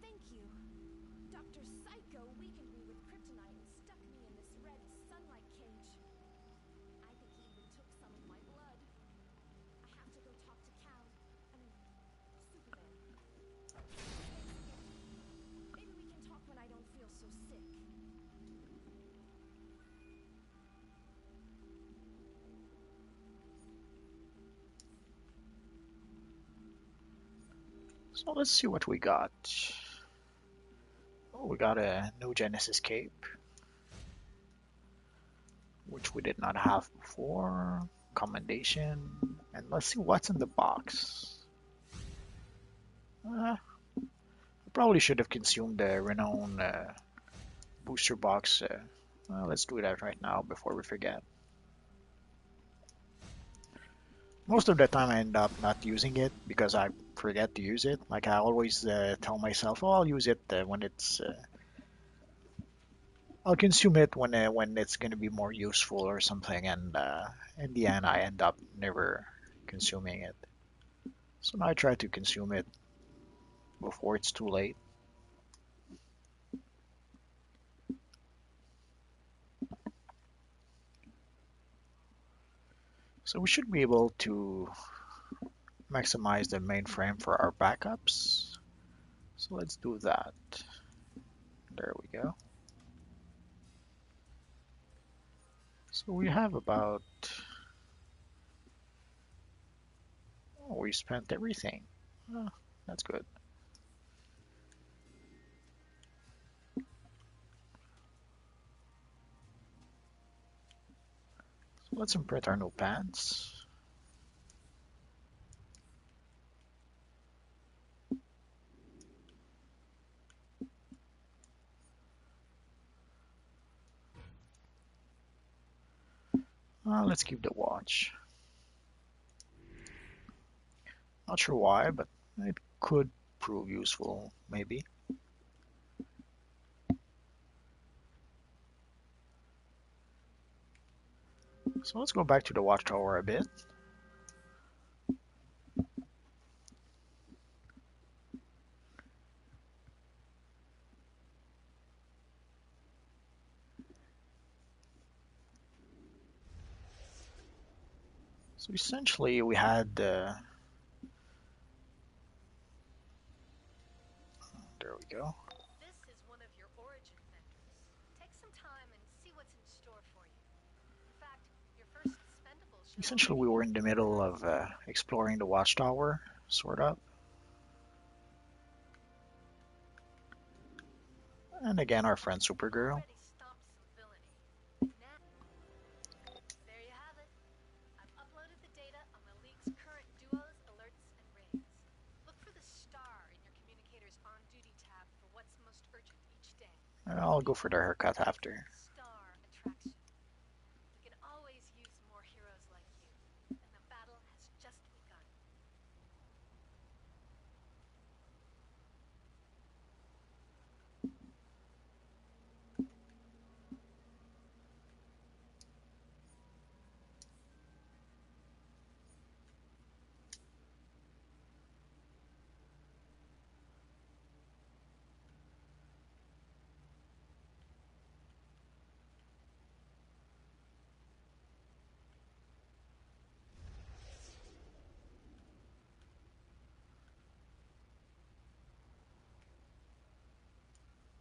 Thank you. Dr. Psycho weakened me with kryptonite and stuck me in this red sunlight cage. I think he even took some of my blood. I have to go talk to Cal. Superman. Maybe we can talk when I don't feel so sick. So let's see what we got. Oh, we got a No Genesis cape, which we did not have before. Commendation, and let's see what's in the box. I probably should have consumed the Renown booster box. Well, let's do that right now before we forget. Most of the time I end up not using it because I forget to use it. Like I always tell myself, oh, I'll use it when it's I'll consume it when it's going to be more useful or something, and in the end, I end up never consuming it. So now I try to consume it before it's too late. So we should be able to maximize the mainframe for our backups. So let's do that. There we go. So we have about, oh, we spent everything. Oh, that's good. So let's imprint our new pants. Let's keep the watch. Not sure why, but it could prove useful, maybe. So let's go back to the watchtower a bit. So essentially we had, there we go. This is one of your origin vendors. Take some time and see what's in store for you. In fact, your first expendable should Essentially we already were be in the here. middle of exploring the watchtower, sort of. And again, our friend Supergirl. Already stomped some villainy. And now, there you have it. I've uploaded I'll go for the haircut after. Star attraction. We can always use more heroes like you, and the battle has just begun.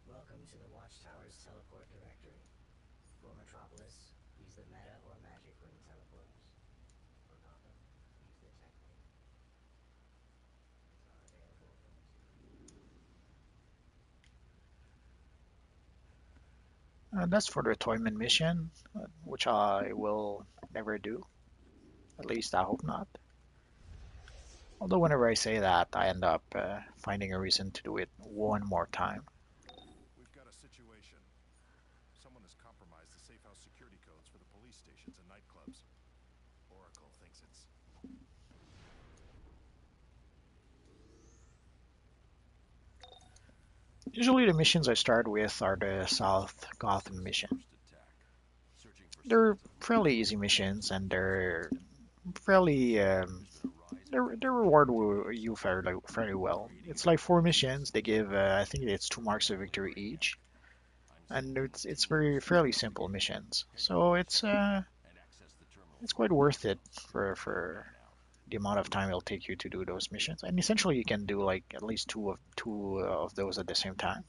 Welcome to the Watchtower's teleport directory. For Metropolis, use the meta or magic ring teleporters. For Gotham, use the tech link. Are available from That's for the Toyman mission, which I will never do. At least I hope not. Although whenever I say that, I end up finding a reason to do it one more time. We've got a situation. Someone has compromised the safe house security codes for the police stations and nightclubs. Oracle thinks it's... Usually the missions I start with are the South Gotham mission. They're fairly easy missions and they're fairly they reward you fairly well. It's like 4 missions. They give I think it's 2 marks of victory each, and it's very fairly simple missions. So it's quite worth it for the amount of time it'll take you to do those missions. And essentially, you can do like at least two of those at the same time.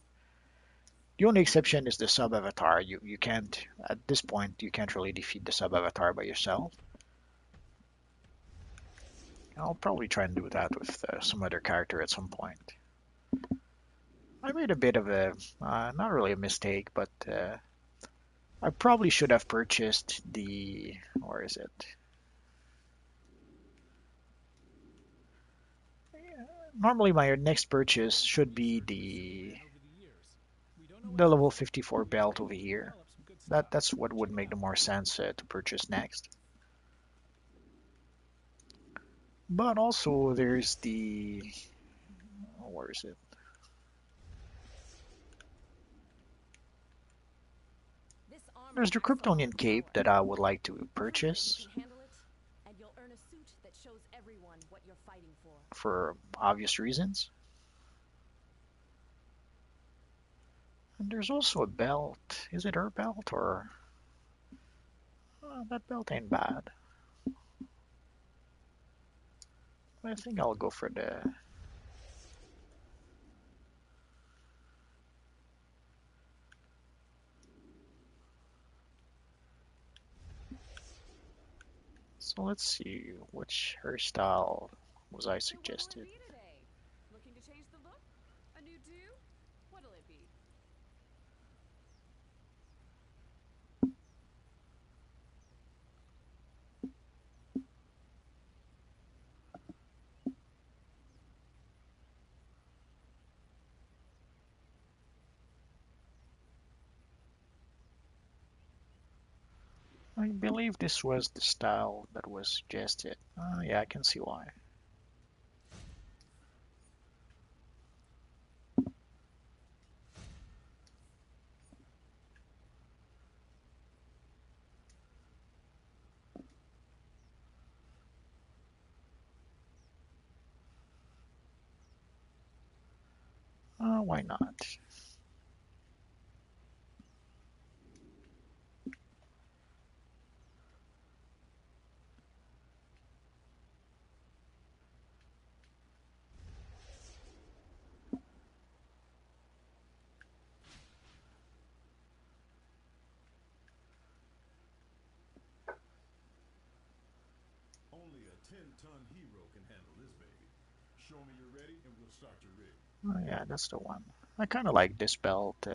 The only exception is the sub avatar. You can't at this point you can't really defeat the sub avatar by yourself. I'll probably try and do that with some other character at some point. I made a bit of a not really a mistake, but I probably should have purchased the where is it? Normally my next purchase should be the level 54 belt over here. That's what would make the more sense to purchase next. But also there's the where is it? This armor There's the packs a lot Kryptonian of cape power. that I would like to Prove that you purchase can handle it, and you'll earn a suit that shows everyone what you're fighting for. for obvious reasons. And there's also a belt. Is it her belt or that belt ain't bad. I think I'll go for the so let's see which hairstyle was I So what'll it suggested. be today? Looking to change the look? A new do? What'll it be? I believe this was the style that was suggested. Yeah, I can see why. Why not? Only a 10-ton hero can handle this baby. Show me you're ready and we'll start your rig. Yeah, that's the one. I kind of like this belt.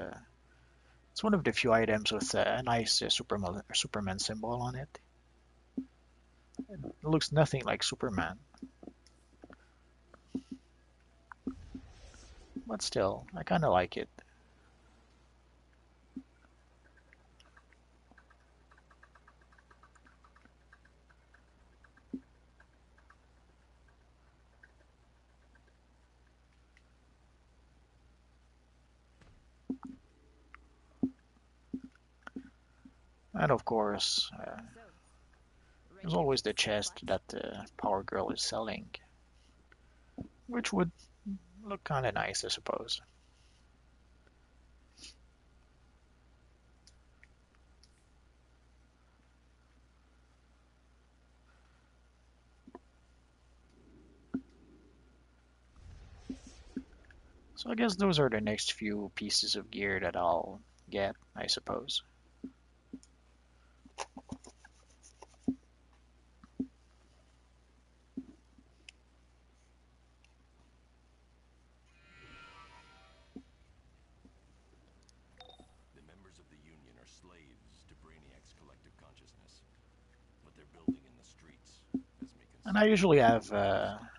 It's one of the few items with a nice Superman symbol on it. It looks nothing like Superman, but still, I kind of like it. And of course, So, there's ready to always kick the some chest butt? that the Power Girl is selling, which would look kind of nice, I suppose. So I guess those are the next few pieces of gear that I'll get, I suppose. The members of the Union are slaves to Brainiac's collective consciousness. What they're building in the streets has me And I concerned. usually have Stop them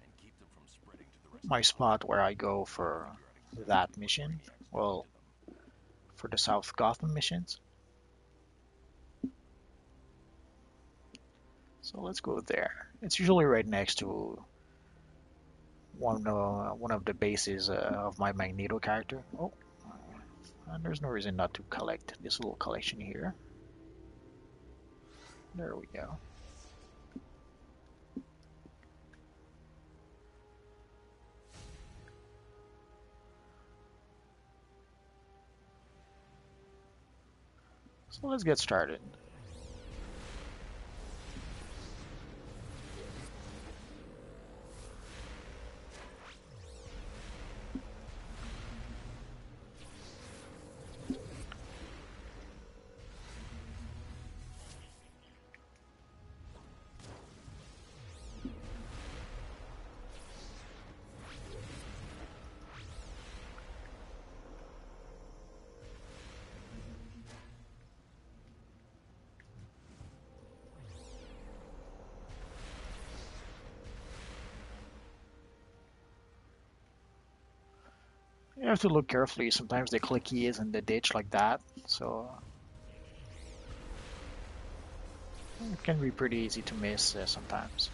and keep them from spreading to the rest my of spot Gotham. where I go We gotta for figure out exactly that what mission. Brainiac's doing Well, to them. for the South Gotham missions. So let's go there. It's usually right next to one of the bases of my Magneto character. Oh, and there's no reason not to collect this little collection here. There we go. So let's get started. You have to look carefully. Sometimes the clicky is in the ditch like that, so it can be pretty easy to miss sometimes.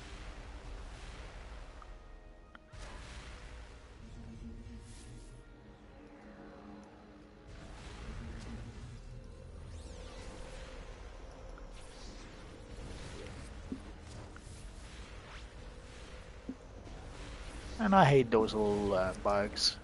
And I hate those little bugs.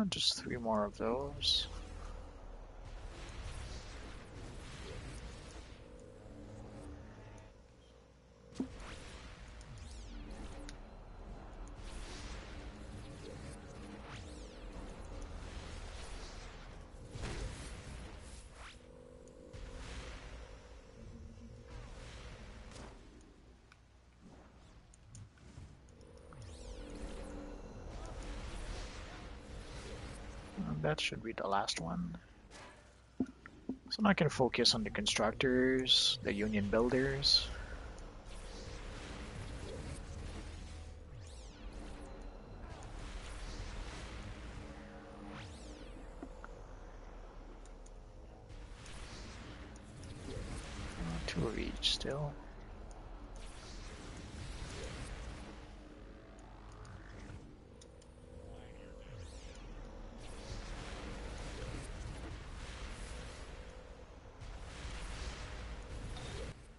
Just three more of those. And that should be the last one. So now I can focus on the constructors, the union builders. Two of each still.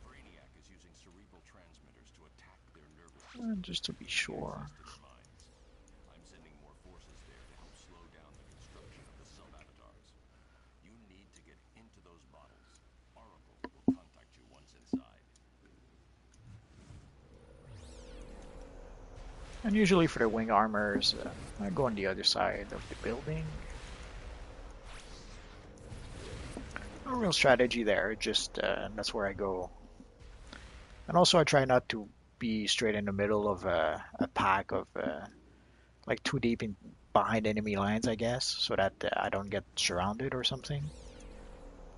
Brainiac is using cerebral transmitters to attack their nervous Just to be sure. access to their minds. I'm sending more forces there to help slow down the construction of the sub-avatars. You need to get into those bottles. Oracle will contact you once inside. And usually for the wing armors, I go on the other side of the building. No real strategy there, just that's where I go. And also I try not to be straight in the middle of a pack of like too deep in behind enemy lines, I guess, so that I don't get surrounded or something,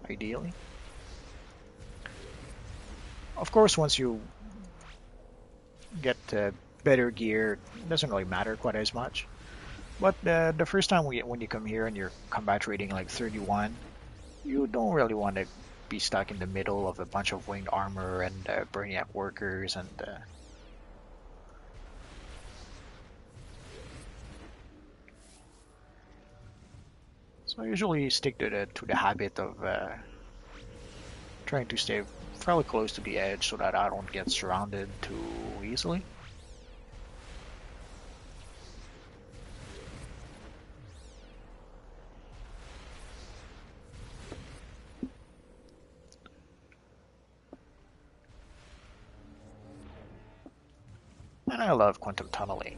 ideally. Of course, once you get better gear, it doesn't really matter quite as much. But the first time when you come here and your combat rating like 31, you don't really want to be stuck in the middle of a bunch of winged armor and Brainiac workers and so I usually stick to the habit of trying to stay fairly close to the edge so that I don't get surrounded too easily. And I love quantum tunneling.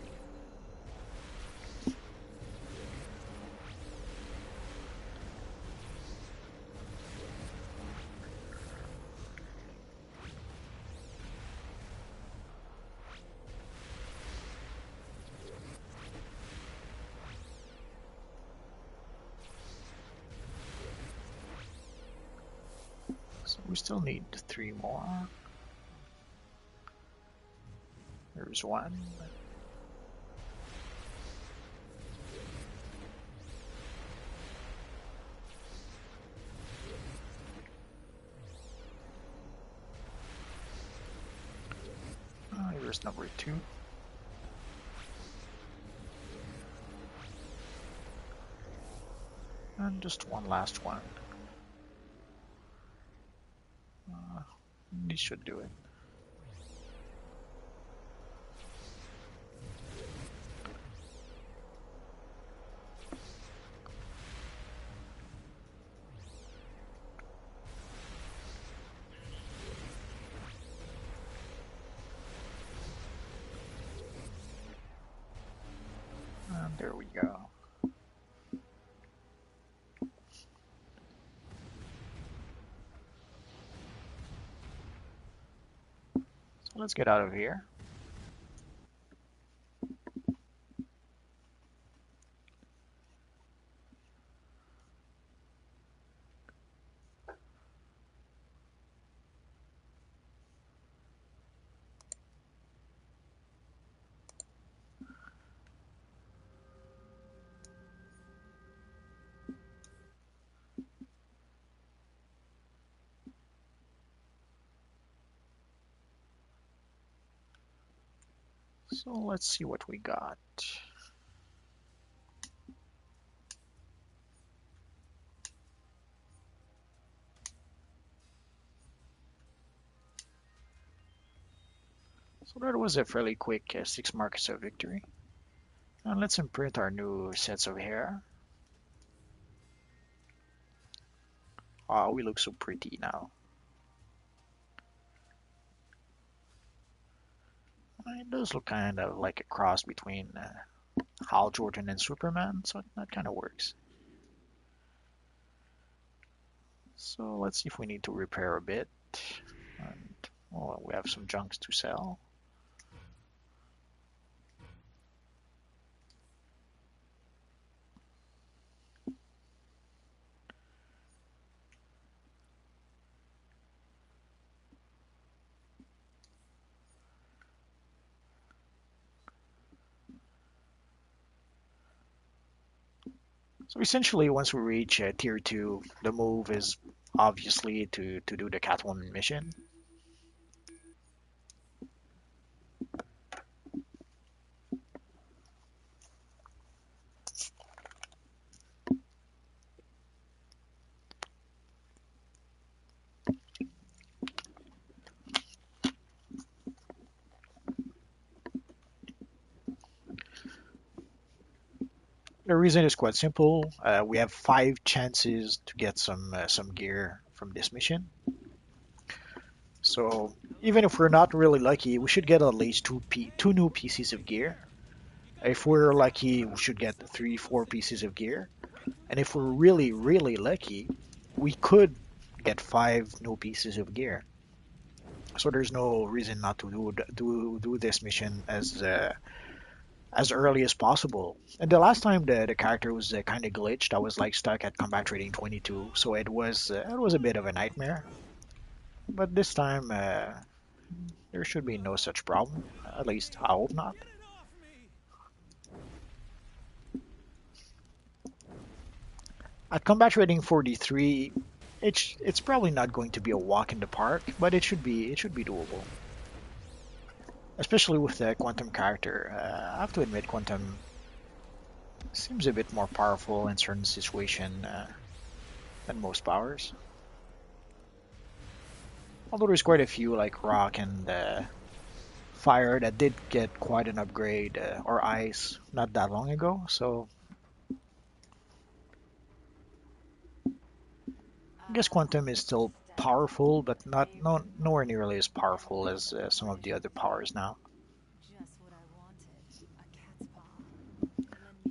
So we still need 3 more. There's one. Here's number 2. And just one last one. These should do it. And there we go. So let's get out of here. So let's see what we got. So that was a fairly quick 6 marks of victory. And let's imprint our new sets of hair. Oh, we look so pretty now. It does look kind of like a cross between Hal Jordan and Superman, so that kind of works. So let's see if we need to repair a bit. And oh, we have some junks to sell. So essentially, once we reach tier 2, the move is obviously to do the Catwoman mission. The reason is quite simple. We have 5 chances to get some gear from this mission. So even if we're not really lucky, we should get at least two new pieces of gear. If we're lucky, we should get 3, 4 pieces of gear. And if we're really, really lucky, we could get 5 new pieces of gear. So there's no reason not to do this mission as early as possible. And the last time the character was kind of glitched, I was like stuck at combat rating 22, so it was a bit of a nightmare. But this time there should be no such problem. At least I hope not. Get it off me! At combat rating 43, it's probably not going to be a walk in the park, but it should be doable. Especially with the Quantum character. I have to admit, Quantum seems a bit more powerful in certain situations than most powers. Although there's quite a few like Rock and Fire that did get quite an upgrade, or Ice not that long ago. So I guess Quantum is still powerful, but nowhere nearly as powerful as some of the other powers now. Just what I wanted. A cat's paw.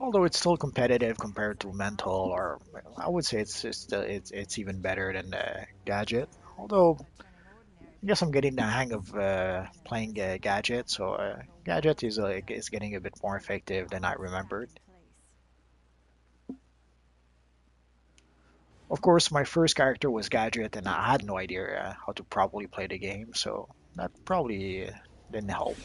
Although it's still competitive compared to Mental, or I would say it's even better than Gadget. Although I guess I'm getting the hang of playing Gadget, so Gadget is getting a bit more effective than I remembered. Of course, my first character was Gadget, and I had no idea how to properly play the game, so that probably didn't help.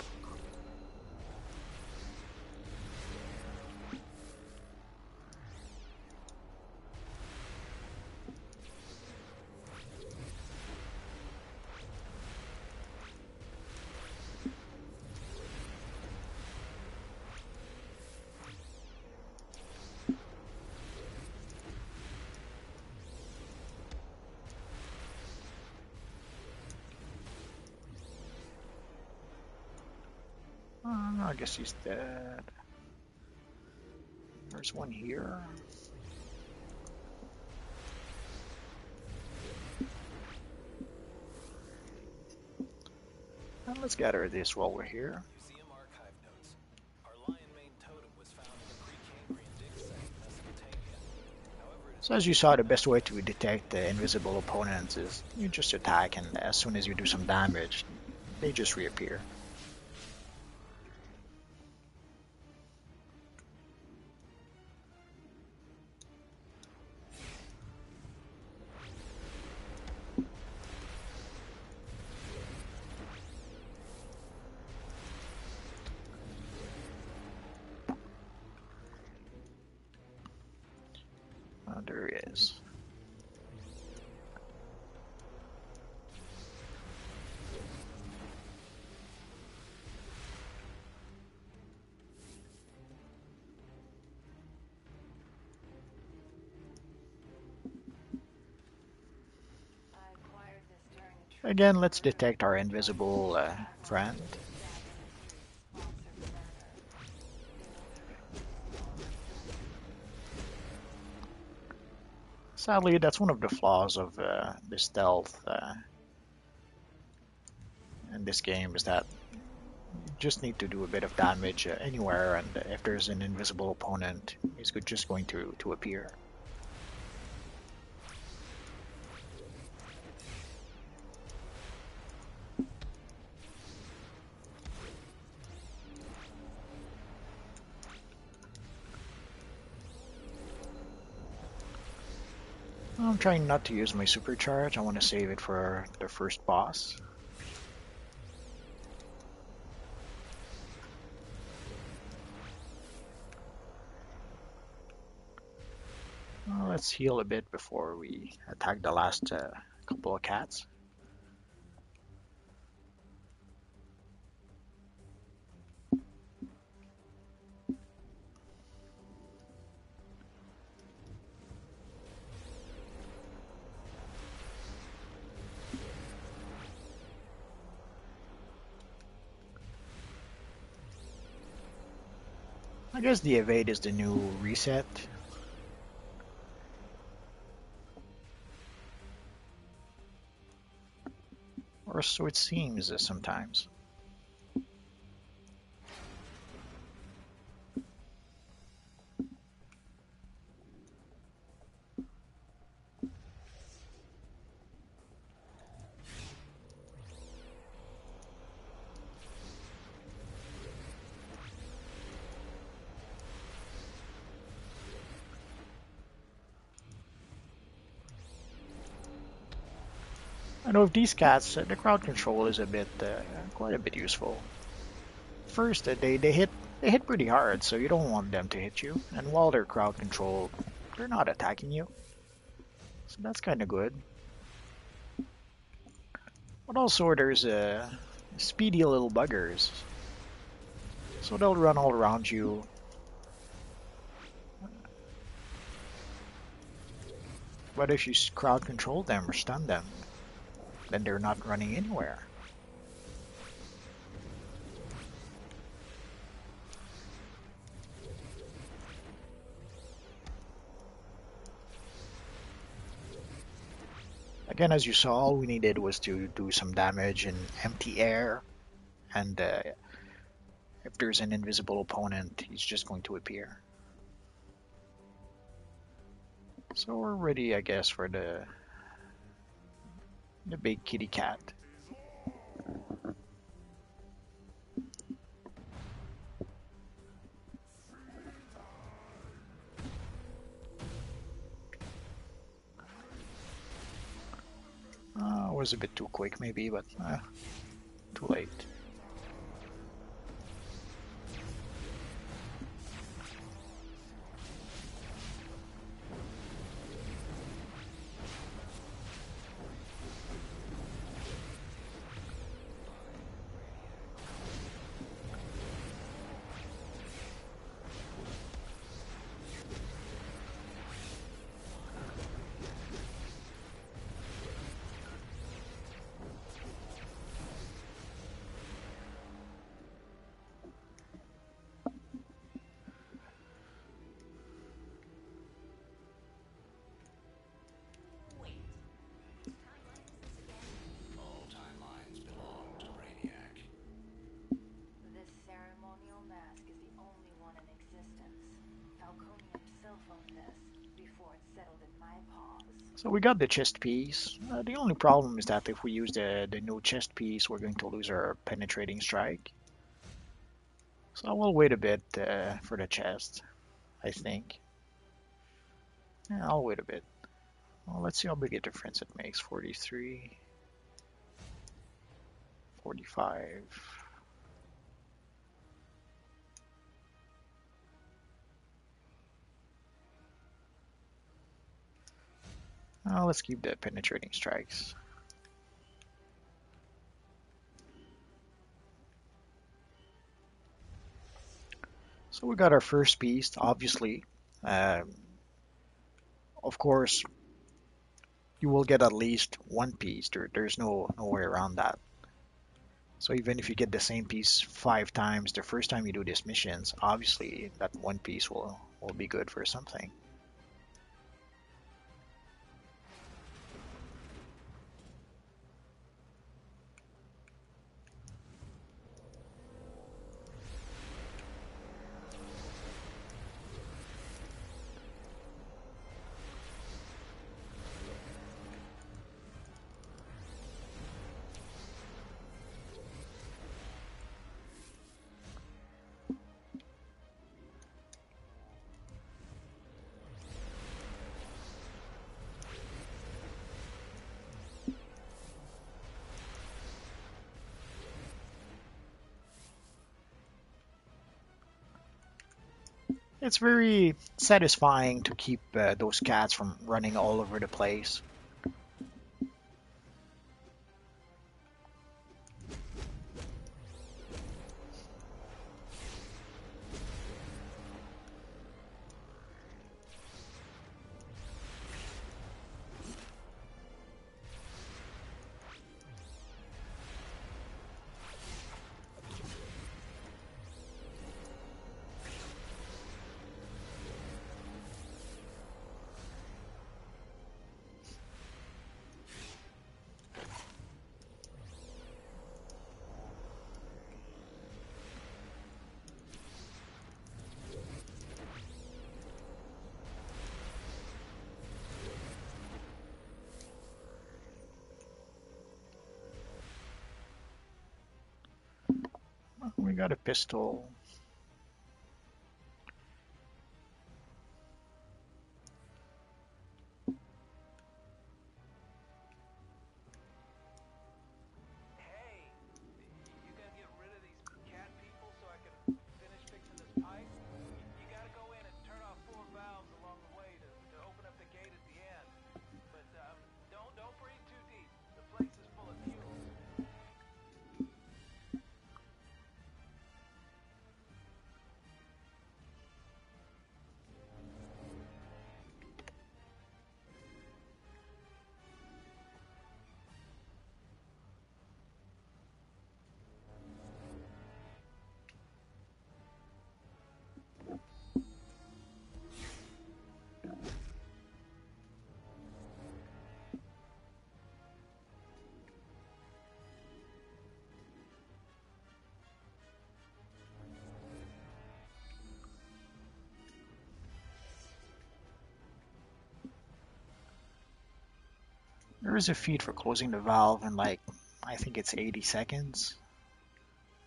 I guess he's dead. There's one here. And let's gather this while we're here. Museum archive notes. Our lion mane totem was found in a Precambrian dig site in Mesopotamia. However, it is So as you saw, the best way to detect the invisible opponents is you just attack, and as soon as you do some damage, they just reappear. There he is. Again, let's detect our invisible friend. Sadly, that's one of the flaws of the stealth in this game, is that you just need to do a bit of damage anywhere, and if there's an invisible opponent, he's just going to appear. I'm trying not to use my supercharge. I want to save it for the first boss. Let's heal a bit before we attack the last couple of cats. I guess the evade is the new reset. Or so it seems sometimes. And with these cats, the crowd control is a bit, quite a bit useful. First, they hit pretty hard, so you don't want them to hit you. And while they're crowd controlled, they're not attacking you, so that's kind of good. But also, there's speedy little buggers, so they'll run all around you. But if you crowd control them or stun them, then they're not running anywhere. Again, as you saw, all we needed was to do some damage in empty air, and if there's an invisible opponent, he's just going to appear. So we're ready, I guess, for the big kitty cat. Was a bit too quick, maybe, but too late. All timelines belong to Brainiac. This ceremonial mask is the only one in existence. Falcone himself owned this before it settled in my paws. So we got the chest piece. The only problem is that if we use the new chest piece, we're going to lose our penetrating strike. So we'll wait a bit for the chest, I think. Yeah, I'll wait a bit. Well, let's see how big a difference it makes. 43, 45. Let's keep the penetrating strikes. So we got our first piece, obviously. Um, of course, you will get at least one piece. There's no way around that. So even if you get the same piece 5 times the first time you do these missions, obviously that one piece will be good for something. It's very satisfying to keep those cats from running all over the place. We got a pistol. There is a feed for closing the valve in like, I think it's 80 seconds.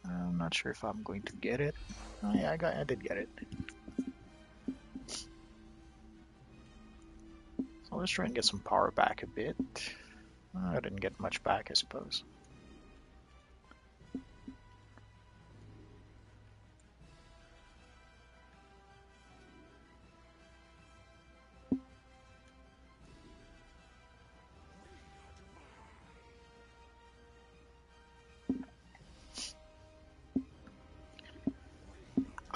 I'm not sure if I'm going to get it. Oh yeah, I did get it. So let's try and get some power back a bit. I didn't get much back, I suppose.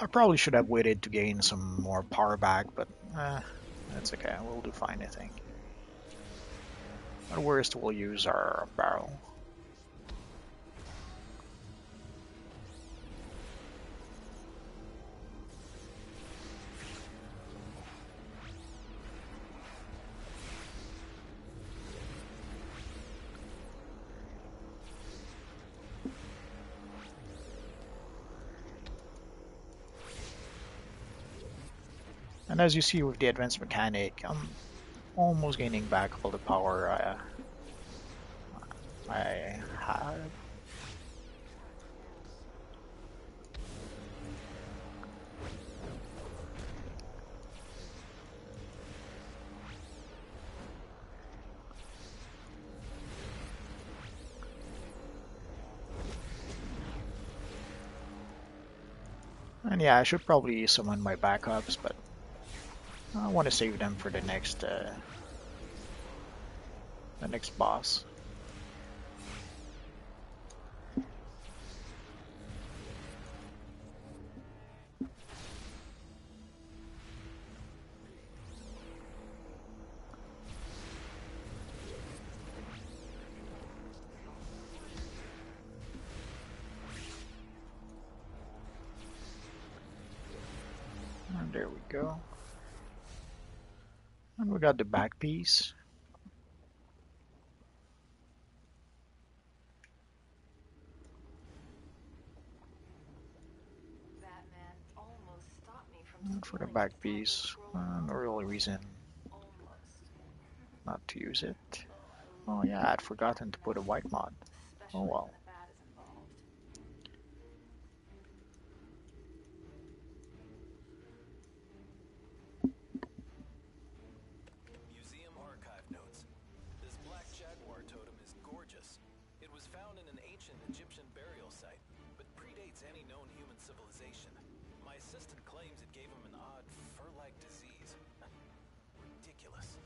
I probably should have waited to gain some more power back, but that's okay. We'll do fine, I think. At worst, we'll use our barrel. And as you see with the advanced mechanic, I'm almost gaining back all the power I had. And yeah, I should probably summon my backups, but I want to save them for the next boss. And there we go. And we got the back piece. That man almost stopped me from And for the stealing back his piece, tablet no real reason Almost. not to use it. Oh, I Oh love yeah, I'd forgotten to put a white mod. Oh especially when well. the bat is involved. Museum archive notes. This black jaguar totem is gorgeous. It was found in an ancient Egyptian burial site, but predates any known human civilization. My assistant claims it gave him an odd fur-like disease. Ridiculous.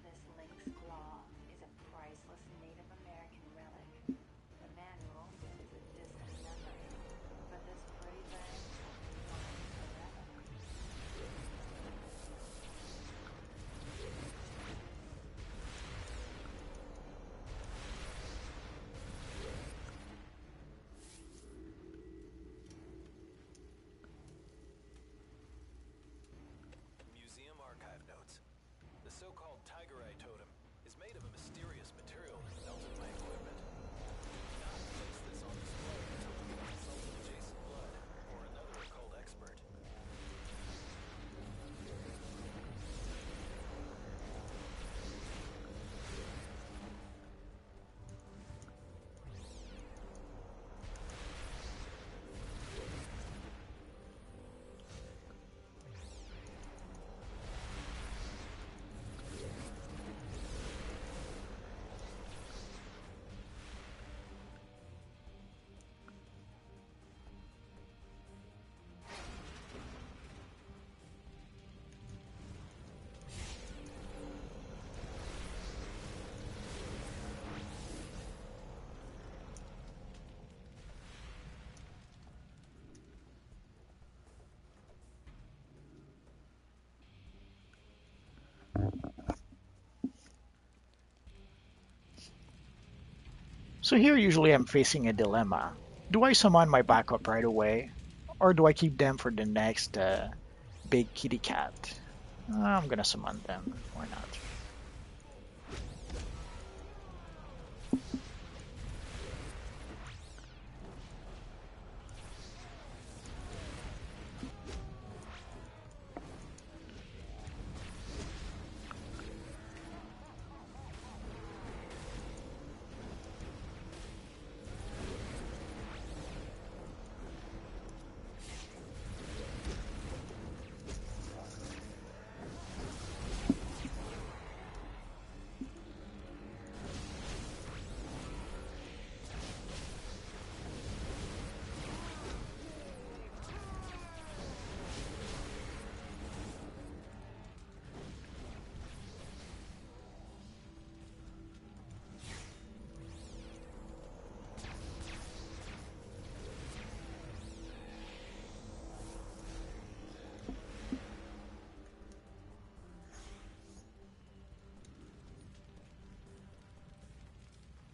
This lynx claw is a priceless Native American relic. The manual is a distant memory, but this pretty thing will be mine forever. Museum archive notes. The so-called tiger eye totem is made of a mysterious material that melted my So here usually I'm facing a dilemma. Do I summon my backup right away, or do I keep them for the next big kitty cat? I'm gonna summon them. Why not?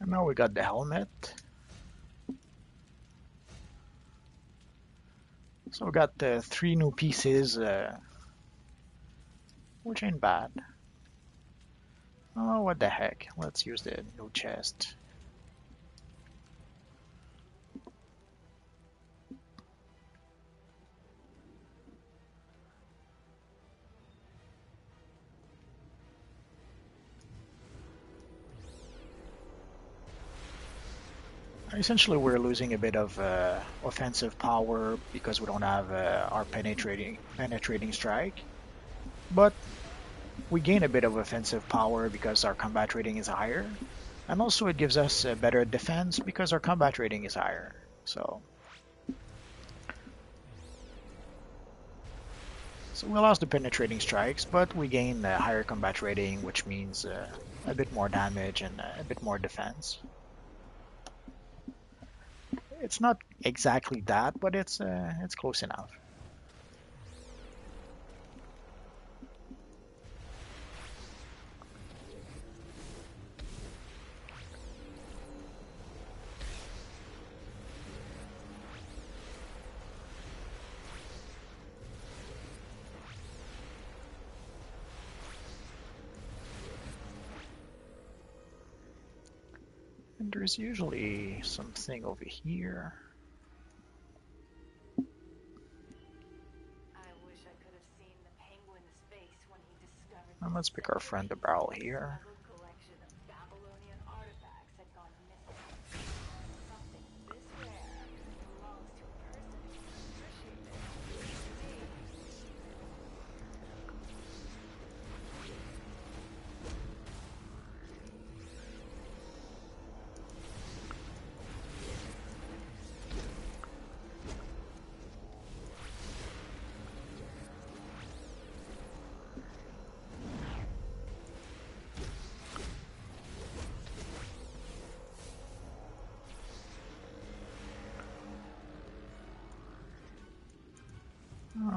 And now we got the helmet. So we got the three new pieces, which ain't bad. Oh, what the heck? Let's use the new chest. Essentially, we're losing a bit of offensive power because we don't have our penetrating strike, but we gain a bit of offensive power because our combat rating is higher, and also it gives us a better defense because our combat rating is higher. So we lost the penetrating strikes, but we gain a higher combat rating, which means a bit more damage and a bit more defense. It's not exactly that, but it's close enough. And there's usually something over here. I wish I could have seen the penguin's face when he discovered And let's pick our friend the barrel here. collection of Babylonian artifacts had gone missing. Something this rare belongs to a person who can appreciate it.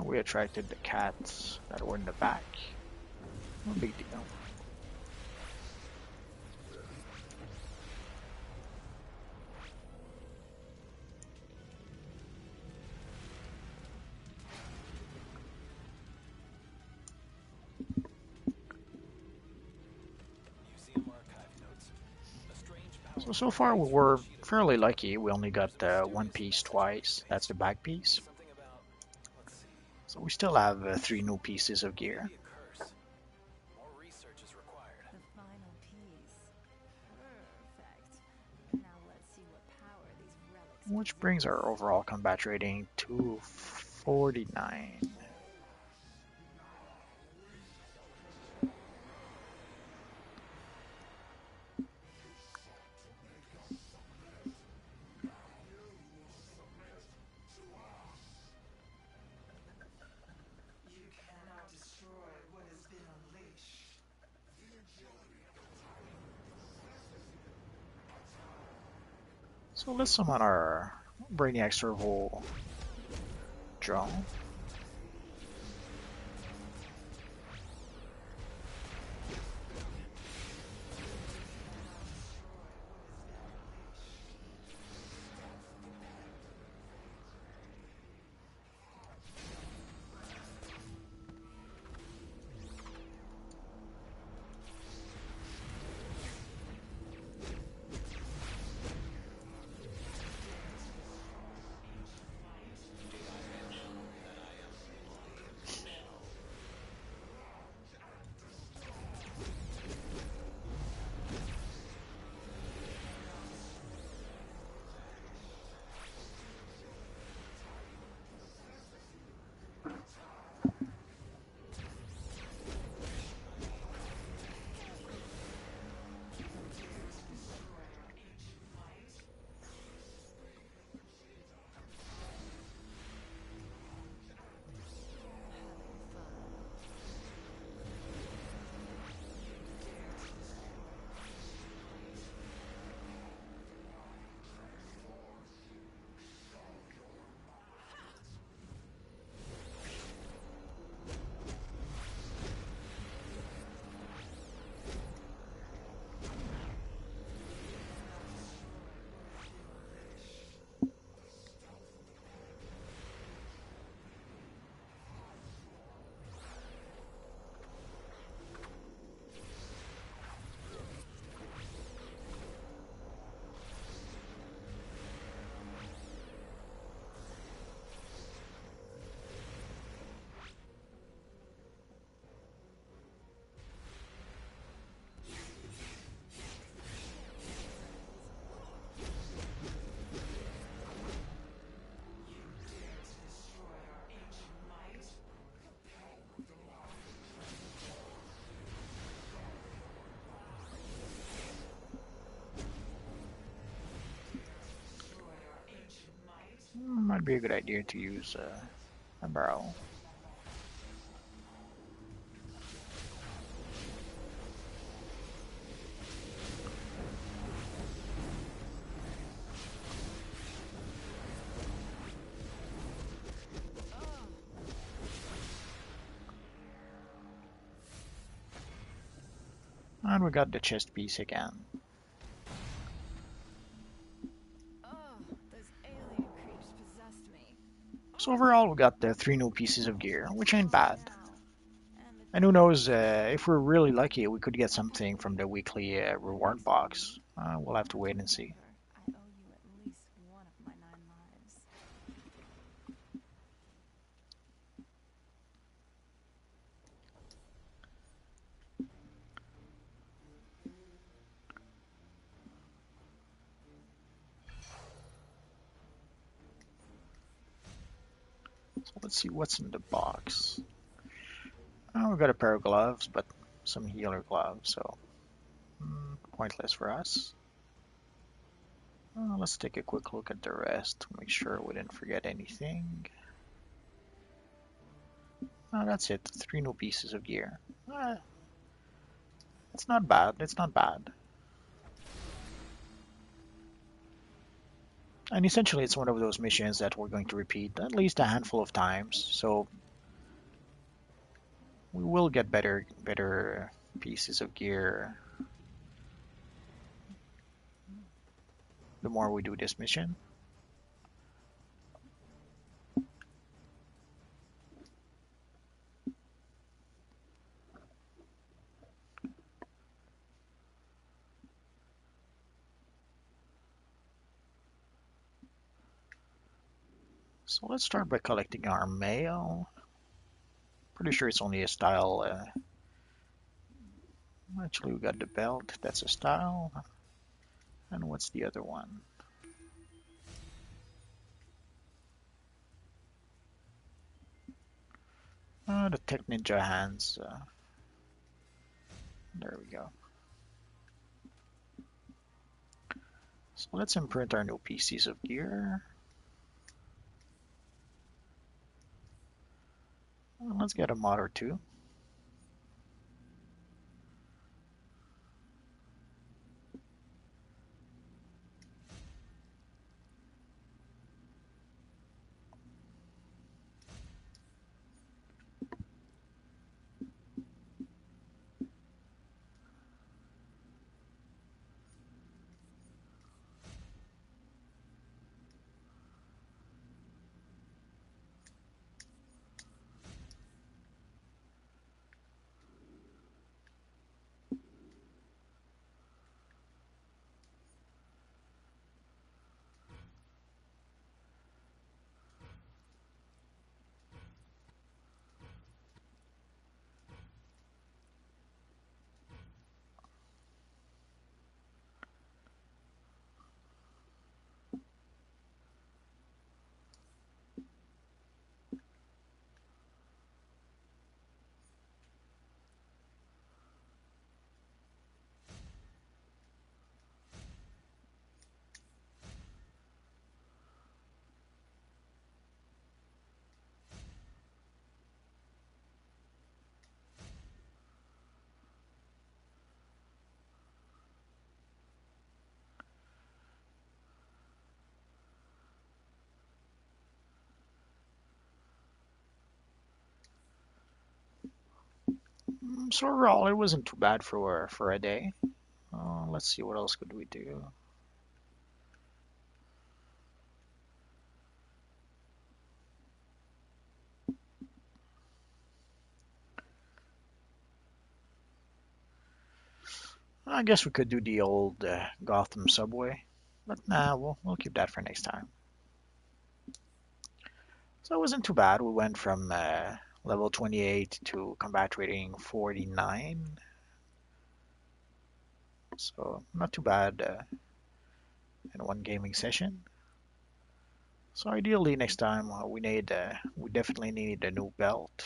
We attracted the cats that were in the back. No big deal. Museum archive notes. A strange power So far we were fairly lucky. We only got one piece twice. That's the back piece. something about, let's see, So we still have three new pieces of gear. maybe a curse. More research is required. The final piece. Perfect. Now let's see what power these relics Which brings our overall combat rating to 49. You cannot destroy what has been unleashed. So let's summon our Brainiac Servo drone. Might be a good idea to use a barrel. And we got the chest piece again. Those alien creeps possessed me. So overall, we got the 3 new pieces of gear, which ain't bad. And who knows, if we're really lucky, we could get something from the weekly reward box. We'll have to wait and see. I owe you at least one of my 9 lives. So let's see what's in the box. We've got a pair of gloves, but some healer gloves, so pointless for us. Let's take a quick look at the rest to make sure we didn't forget anything. That's it, 3 new pieces of gear. It's not bad, it's not bad. And essentially it's one of those missions that we're going to repeat at least a handful of times, so we will get better pieces of gear the more we do this mission. So let's start by collecting our mail. Pretty sure it's only a style. Actually, we got the belt. That's a style. And what's the other one? The Tech Ninja hands. There we go. So let's imprint our new pieces of gear. Let's get a mod or two. So overall, it wasn't too bad for a day. Let's see what else could we do. I guess we could do the old Gotham subway, but nah, we'll keep that for next time. So it wasn't too bad. We went from level 28 to combat rating 49. So not too bad in one gaming session. So ideally next time we definitely need a new belt,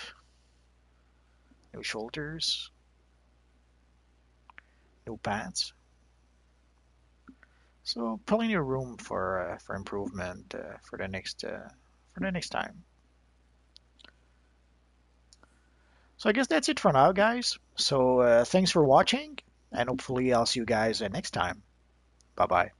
new shoulders, new pants. So plenty of room for improvement for the next for the next time. So I guess that's it for now, guys. So thanks for watching, and hopefully I'll see you guys next time. Bye bye.